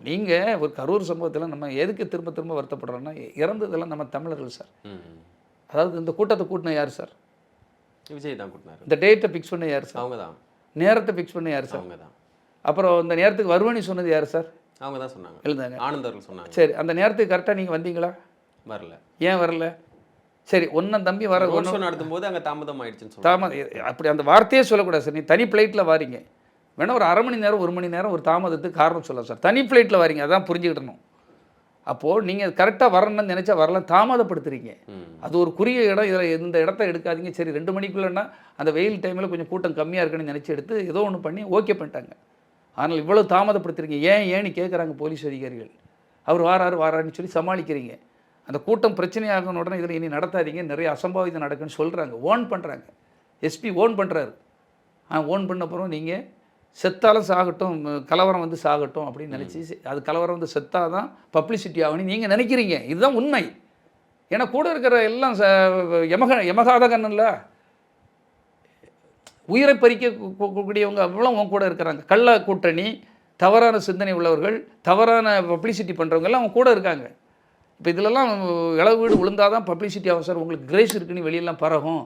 B: நீங்கள் ஒரு கரூர் சம்பவத்தில் நம்ம எதுக்கு திரும்ப வருத்தப்படுறோன்னா, இறந்ததெல்லாம் நம்ம தமிழர்கள் சார். அதாவது இந்த கூட்டத்தை கூட்டின யார் சார்?
A: விஜய் தான் கூட்டினார்.
B: இந்த டேட்டை ஃபிக்ஸ் பண்ண யார் சார்?
A: அவங்க தான்.
B: நேரத்தை ஃபிக்ஸ் பண்ண யார் சார்?
A: அவங்க தான்.
B: அப்புறம் இந்த நேரத்துக்கு வருவனி சொன்னது யார் சார்?
A: அவங்க தான் சொன்னாங்க.
B: எழுந்தாங்க,
A: ஆனந்த் அவர்கள் சொன்னாங்க.
B: சரி, அந்த நேரத்துக்கு கரெக்டாக நீங்கள் வந்தீங்களா?
A: வரல. ஏன்
B: வரல? சரி, ஒன்றும் தம்பி வர
A: நடத்தும் போது அங்கே தாமதம் ஆயிடுச்சுன்னு
B: அப்படி அந்த வார்த்தையே சொல்லக்கூடாது சார். நீ தனி ஃப்ளைட்டில் வாரீங்க, வேணால் ஒரு 1/2 மணி நேரம் 1 மணி நேரம் ஒரு தாமதத்துக்கு காரணம் சொல்லலாம் சார். தனி ஃப்ளைட்டில் வாரீங்க, அதான் புரிஞ்சுக்கிடணும். அப்போது நீங்கள் கரெக்டாக வரணும்னு நினச்சா வரலாம், தாமதப்படுத்துறீங்க. அது ஒரு குறுகிய இடம், இதில் இந்த இடத்த எடுக்காதீங்க. சரி, 2 மணிக்குள்ளேன்னா அந்த வெயில் டைமில் கொஞ்சம் கூட்டம் கம்மியாக இருக்குன்னு நினச்சி எடுத்து ஏதோ ஒன்று பண்ணி ஓகே பண்ணிட்டாங்க. ஆனால் இவ்வளோ தாமதப்படுத்துறீங்க ஏன்னு கேட்குறாங்க போலீஸ் அதிகாரிகள். அவர் வாராருன்னு சொல்லி சமாளிக்கிறீங்க. அந்த கூட்டம் பிரச்சனையாகணும் உடனே இதில் இனி நடத்தாதீங்க, நிறைய அசம்பாவிதம் நடக்குன்னு சொல்கிறாங்க, ஓன் பண்ணுறாங்க. எஸ்பி ஓன் பண்ணுறாரு. ஓன் பண்ண அப்புறம் நீங்கள் செத்தாலும் சாகட்டும், கலவரம் வந்து சாகட்டும் அப்படின்னு நினச்சி, அது கலவரம் வந்து செத்தாக தான் பப்ளிசிட்டி ஆகணும்னு நீங்கள் நினைக்கிறீங்க. இதுதான் உண்மை. ஏன்னா கூட இருக்கிற எல்லாம் யமகாத கண்ணன்ல உயிரை பறிக்கக்கூடியவங்க அவ்வளோ உன் கூட இருக்கிறாங்க. கள்ள கூட்டணி, தவறான சிந்தனை உள்ளவர்கள், தவறான பப்ளிசிட்டி பண்ணுறவங்கெல்லாம் அவங்க கூட இருக்காங்க. இப்போ இதிலெல்லாம் இளவு வீடு விழுந்தால் தான் பப்ளிசிட்டி ஆகும் சார், உங்களுக்கு கிரேஸ் இருக்குன்னு வெளியெல்லாம் பரகும்,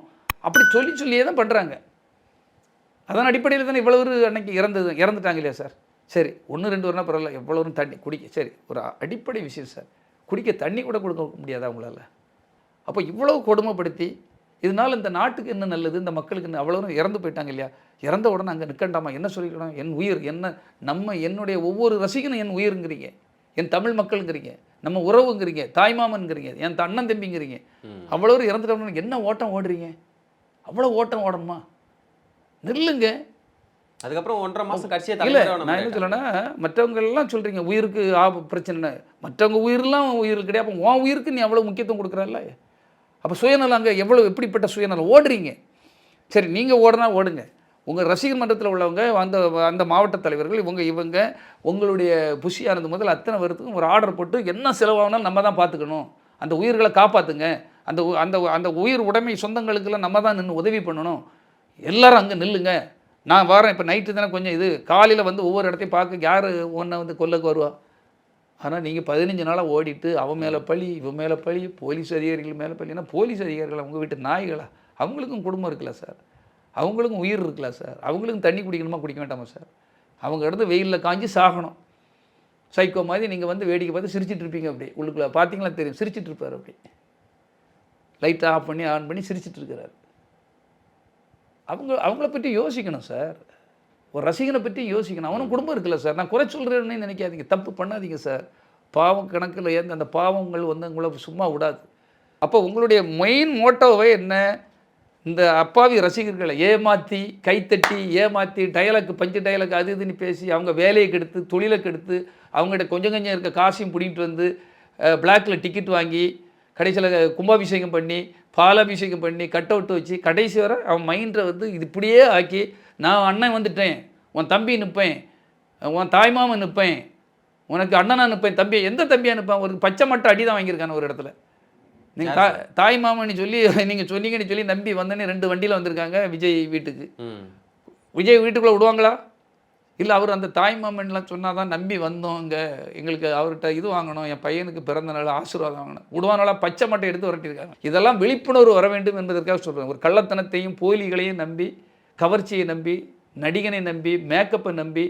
B: அப்படி சொல்லியே தான் பண்ணுறாங்க. அதன் அடிப்படையில் தானே இவ்வளவு அன்னைக்கு இறந்துட்டாங்க இல்லையா சார்? சரி, 1 2 வரனா பரவாயில்ல, எவ்வளோ தண்ணி குடிக்க, சரி ஒரு அடிப்படை விஷயம் சார், குடிக்க தண்ணி கூட கொடுக்க முடியாதா அவங்களால? அப்போ இவ்வளவு கொடுமைப்படுத்தி இதனால் இந்த நாட்டுக்கு என்ன நல்லது, இந்த மக்களுக்கு என்ன, அவ்வளோ இறந்து போயிட்டாங்க இல்லையா? இறந்த உடனே அங்கே நிற்கண்டாமா? என்ன சொல்லிக்கணும்? என் உயிர் என்ன, என்னுடைய ஒவ்வொரு ரசிகனும் என் உயிருங்கிறீங்க, என் தமிழ் மக்களுங்கிறீங்க, நம்ம உறவுங்கிறீங்க, தாய்மாமன்கிறீங்க, என் அண்ணன் தம்பிங்கிறீங்க. அவ்வளோ இறந்துட்டோம்னு என்ன ஓட்டம் ஓடுறீங்க? அவ்வளோ ஓட்டம் ஓடணுமா? நில்லுங்க.
A: அதுக்கப்புறம் 1.5 மாதம் கட்சியை
B: இல்லை, நான் என்ன சொல்லனா, மற்றவங்கெல்லாம் சொல்கிறீங்க உயிருக்கு பிரச்சனை, மற்றவங்க உயிரெலாம் உயிர் கிடையாது. அப்போ உன் உயிருக்கு நீ அவ்வளோ முக்கியத்துவம் கொடுக்குறல்ல? அப்போ சுயநலம் அங்கே எவ்வளோ, எப்படிப்பட்ட சுயநலம் ஓடுறீங்க? சரி, நீங்கள் ஓடுனா ஓடுங்க, உங்கள் ரசிகர் மன்றத்தில் உள்ளவங்க, அந்த மாவட்ட தலைவர்கள், இவங்க உங்களுடைய புஷியானது முதல் அத்தனை பேருக்கும் ஒரு ஆர்டர் போட்டு என்ன செலவாகனாலும் நம்ம தான் பார்த்துக்கணும், அந்த உயிர்களை காப்பாற்றுங்க, அந்த அந்த அந்த உயிர் உடைமை சொந்தங்களுக்கெல்லாம் நம்ம தான் நின்று உதவி பண்ணணும், எல்லாரும் அங்கே நில்லுங்க, நான் வரேன். இப்போ நைட்டு தானே கொஞ்சம் இது, காலையில் வந்து ஒவ்வொரு இடத்தையும் பார்க்க யார் ஒன்றை வந்து கொல்லக்கு வருவா? ஆனால் நீங்கள் 15 நாளாக ஓடிட்டு அவன் மேலே பழி, இவன் மேலே பழி, போலீஸ் அதிகாரிகள் மேலே பழினா, போலீஸ் அதிகாரிகள் அவங்க வீட்டு நாய்களா? அவங்களுக்கும் குடும்பம் இருக்குல்ல சார், அவங்களுக்கும் உயிர் இருக்குல்ல சார், அவங்களுக்கும் தண்ணி குடிக்கணுமா குடிக்க வேண்டாமா சார்? அவங்க இடத்து வெயிலில் காஞ்சி சாகணும். சைக்கோ மாதிரி நீங்கள் வந்து வேடிக்கை பார்த்து சிரிச்சிட்டு இருப்பீங்க, அப்படி உள்ளுக்குள்ள பார்த்தீங்களா தெரியும், சிரிச்சிட்டு இருப்பார், அப்படி லைட்டை ஆஃப் பண்ணி ஆன் பண்ணி சிரிச்சிட்டு இருக்கிறார். அவங்கள பற்றி யோசிக்கணும் சார், ஒரு ரசிகனை பற்றி யோசிக்கணும், அவனும் குடும்பம் இருக்குல்ல சார். நான் குறை சொல்கிறேன்னு நினைக்காதீங்க, தப்பு பண்ணாதீங்க சார். பாவம் கணக்கில் ஏன் அந்த பாவங்கள் வந்து உங்களை சும்மா விடாது. அப்போ உங்களுடைய மெயின் மோட்டோவே என்ன? இந்த அப்பாவி ரசிகர்களை ஏமாற்றி, கைத்தட்டி ஏமாற்றி, டயலாக் பஞ்சு டயலாக் அது இதுன்னு பேசி அவங்க வேலையை கெடுத்து, தொழிலை கெடுத்து, அவங்கள்ட்ட கொஞ்சம் கொஞ்சம் இருக்க காசையும் பிடிக்கிட்டு வந்து பிளாக்கில் டிக்கெட் வாங்கி, கடைசியில் கும்பாபிஷேகம் பண்ணி, பாலாபிஷேகம் பண்ணி, கட் அவுட் வச்சு, கடைசி வரை அவன் மைண்டை வந்து இது இப்படியே ஆக்கி, நான் அண்ணன் வந்துட்டேன், உன் தம்பி நிற்பேன், உன் தாய்மாமன் நிற்பேன், உனக்கு அண்ணனாக நிற்பேன், தம்பி எந்த தம்பியாக நிற்பேன்? ஒரு பச்சை மட்டும் அடி தான் வாங்கியிருக்கான ஒரு இடத்துல. நீங்கள் தாய்மாமன்னு சொல்லி நீங்கள் சொன்னீங்கன்னு சொல்லி நம்பி வந்தோன்னே 2 வண்டியில் வந்திருக்காங்க விஜய் வீட்டுக்கு. விஜய் வீட்டுக்குள்ளே விடுவாங்களா? இல்லை, அவர் அந்த தாய்மாமன்லாம் சொன்னால் தான் நம்பி வந்தோம், இங்கே எங்களுக்கு அவர்கிட்ட இது வாங்கணும், என் பையனுக்கு பிறந்த நாள் ஆசீர்வாதம் வாங்கணும், விடுவானால பச்சை மட்டை எடுத்து வரட்டியிருக்காங்க. இதெல்லாம் விழிப்புணர்வு வர வேண்டும் என்பதற்காக சொல்கிறேன். ஒரு கள்ளத்தனத்தையும் போலிகளையும் நம்பி, கவர்ச்சியை நம்பி, நடிகனை நம்பி, மேக்கப்பை நம்பி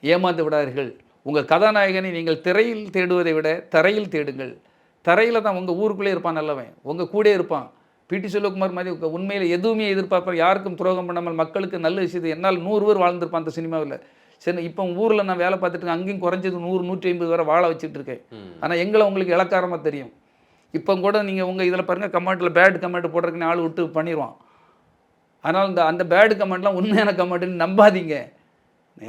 B: ஏமாந்து விடாதீர்கள். உங்கள் கதாநாயகனை நீங்கள் திரையில் தேடுவதை விட தரையில் தேடுங்கள். தரையில் தான் உங்கள் ஊருக்குள்ளே இருப்பான் நல்லவன், உங்கள் கூட இருப்பான். பிடி செல்வகுமார் மாதிரி உண்மையில் எதுவுமே எதிர்பார்ப்பார், யாருக்கும் துரோகம் பண்ணாமல் மக்களுக்கு நல்ல விஷயத்தை. என்னால் 100 பேர் வாழ்ந்துருப்பான் அந்த சினிமாவில். சரி, இப்போ ஊரில் நான் வேலை பார்த்துட்டு அங்கேயும் குறைஞ்சது 100 150 வரை வாழ வச்சுட்டு இருக்கேன். ஆனால் எங்களை உங்களுக்கு இலக்காரமாக தெரியும். இப்போ கூட நீங்கள் உங்கள் இதில் பாருங்கள், கமெண்ட்டில் பேட் கமெண்ட் போடுறதுக்குன்னு ஆள் விட்டு பண்ணிடுவான். ஆனால் அந்த பேடு கமெண்ட்லாம் உண்மையான கமெண்ட்டுன்னு நம்பாதீங்க.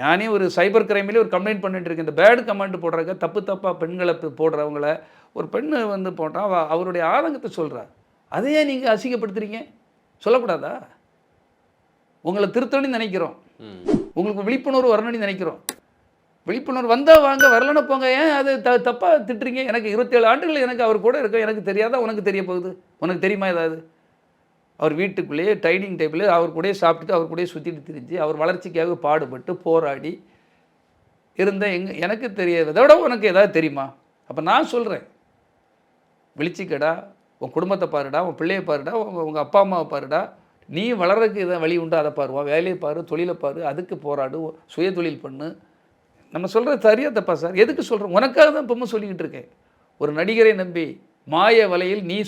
B: நானே ஒரு சைபர் கிரைம்லேயே ஒரு கம்ப்ளைண்ட் பண்ணிட்டு இருக்கேன். இந்த பேடு கமெண்ட் போடுறாங்க, தப்பாக பெண்களை போடுறவங்கள, ஒரு பெண்ணு வந்து போட்டால் அவருடைய ஆதங்கத்தை சொல்கிறார், அதையே நீங்கள் அசிங்கப்படுத்துறீங்க, சொல்லக்கூடாதா? உங்களை திருத்தணும்னு நினைக்கிறோம், உங்களுக்கு விழிப்புணர்வு வரணும்னு நினைக்கிறோம். விழிப்புணர்வு வந்தால் வாங்க, வரலன்னு போங்க. ஏன் அது தப்பாக திட்டுறீங்க? எனக்கு 27 ஆண்டுகள் எனக்கு அவர் கூட இருக்க, எனக்கு தெரியாதா? உனக்கு தெரிய போகுது? உனக்கு தெரியுமா ஏதாவது? அவர் வீட்டுக்குள்ளேயே டைனிங் டேபிள் அவர் கூடயே சாப்பிட்டுட்டு, அவர் கூடயே சுற்றிட்டு திரிஞ்சு, அவர் வளர்ச்சிக்காக பாடுபட்டு போராடி இருந்த எனக்கு தெரியாததை விட உனக்கு ஏதாவது தெரியுமா? அப்போ நான் சொல்கிறேன், விழிச்சிக்கடா, உன் குடும்பத்தை பாருடா, உன் பிள்ளையை பாருடா, உங்கள் அப்பா அம்மாவை பாருடா, நீ வளர்றதுக்கு எதாவது வழி உண்டு, அதை பாருவா, வேலையை பாரு, தொழிலை பாரு, அதுக்கு போராடு, சுய தொழில் பண்ணு. நம்ம சொல்கிறது சரியா தப்பா சார்? எதுக்கு சொல்கிறோம்? உனக்காக தான் இப்போவும் சொல்லிக்கிட்டு இருக்கேன். ஒரு நடிகரை நம்பி மாய வலையில் நீ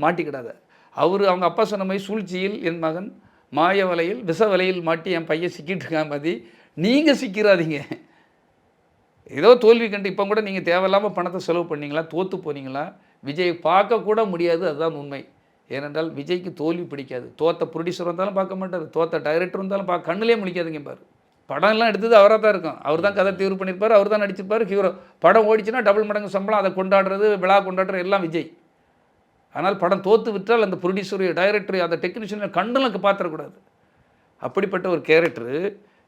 B: மாட்டிக்கிடாத. அவங்க அப்பா சொன்ன மாதிரி சூழ்ச்சியில் என் மகன், மாய வலையில் விஷ வலையில் மாட்டி என் பையன் சிக்கிட்டு இருக்கான் மாதிரி நீங்கள் சிக்கிறாதீங்க. ஏதோ தோல்வி கண்டு இப்போ கூட நீங்கள் தேவையில்லாமல் பணத்தை செலவு பண்ணீங்களா, தோற்று போனீங்களா? விஜய் பார்க்கக்கூட முடியாது, அதுதான் உண்மை. ஏனென்றால் விஜய்க்கு தோல்வி பிடிக்காது. தோற்ற ப்ரொடியூசர் வந்தாலும் பார்க்க மாட்டார், தோற்ற டைரக்டர் வந்தாலும் கண்ணுலேயே முடிக்காதுங்க பாரு. படம் எல்லாம் எடுத்தது அவராக தான் இருக்கும், அவர் தான் கதை தீர்வு பண்ணியிருப்பார், அவர் தான் நடிச்சிருப்பார், ஹீரோ. படம் ஓடிச்சுன்னா டபுள் மடங்கு சம்பளம், அதை கொண்டாடுறது, விழா கொண்டாடுறது எல்லாம் விஜய். ஆனால் படம் தோற்று விட்டால் அந்த ப்ரொடியூசரு, டைரக்டரு, அந்த டெக்னீஷியனை கண்ணுலக்கு பார்த்துடக்கூடாது. அப்படிப்பட்ட ஒரு கேரக்டரு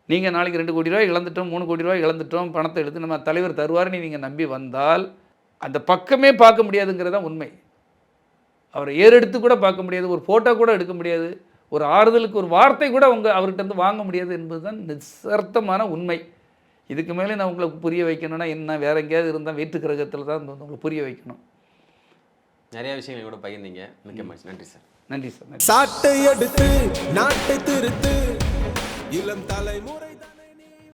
B: நீங்கள் நாளைக்கு 2 கோடி ரூபாய் இழந்துட்டோம், 3 கோடி ரூபாய் இழந்துட்டோம், பணத்தை எடுத்து நம்ம தலைவர் தருவார்னு நீங்கள் நம்பி வந்தால் அந்த பக்கமே பார்க்க முடியாதுங்கிறதான் உண்மை. அவரை ஏறெடுத்து கூட பார்க்க முடியாது, ஒரு ஃபோட்டோ கூட எடுக்க முடியாது, ஒரு ஆறுதலுக்கு ஒரு வார்த்தை கூட அவர்கிட்ட இருந்து வாங்க முடியாது என்பது தான் நிசர்த்தமான உண்மை. இதுக்கு மேலே நான் உங்களுக்கு புரிய வைக்கணும்னா என்ன, வேற எங்கேயாவது இருந்தால் வேற்று கிரகத்தில் தான் உங்களுக்கு புரிய வைக்கணும்.
A: நிறைய விஷயங்களை கூட பகிர்ந்தீங்க. மிக்க மகிழ்ச்சி. நன்றி சார்.
B: நன்றி சார்.
C: சாட்டை எடுத்து நாட்டை திருத்து இளம் தலைமுறை.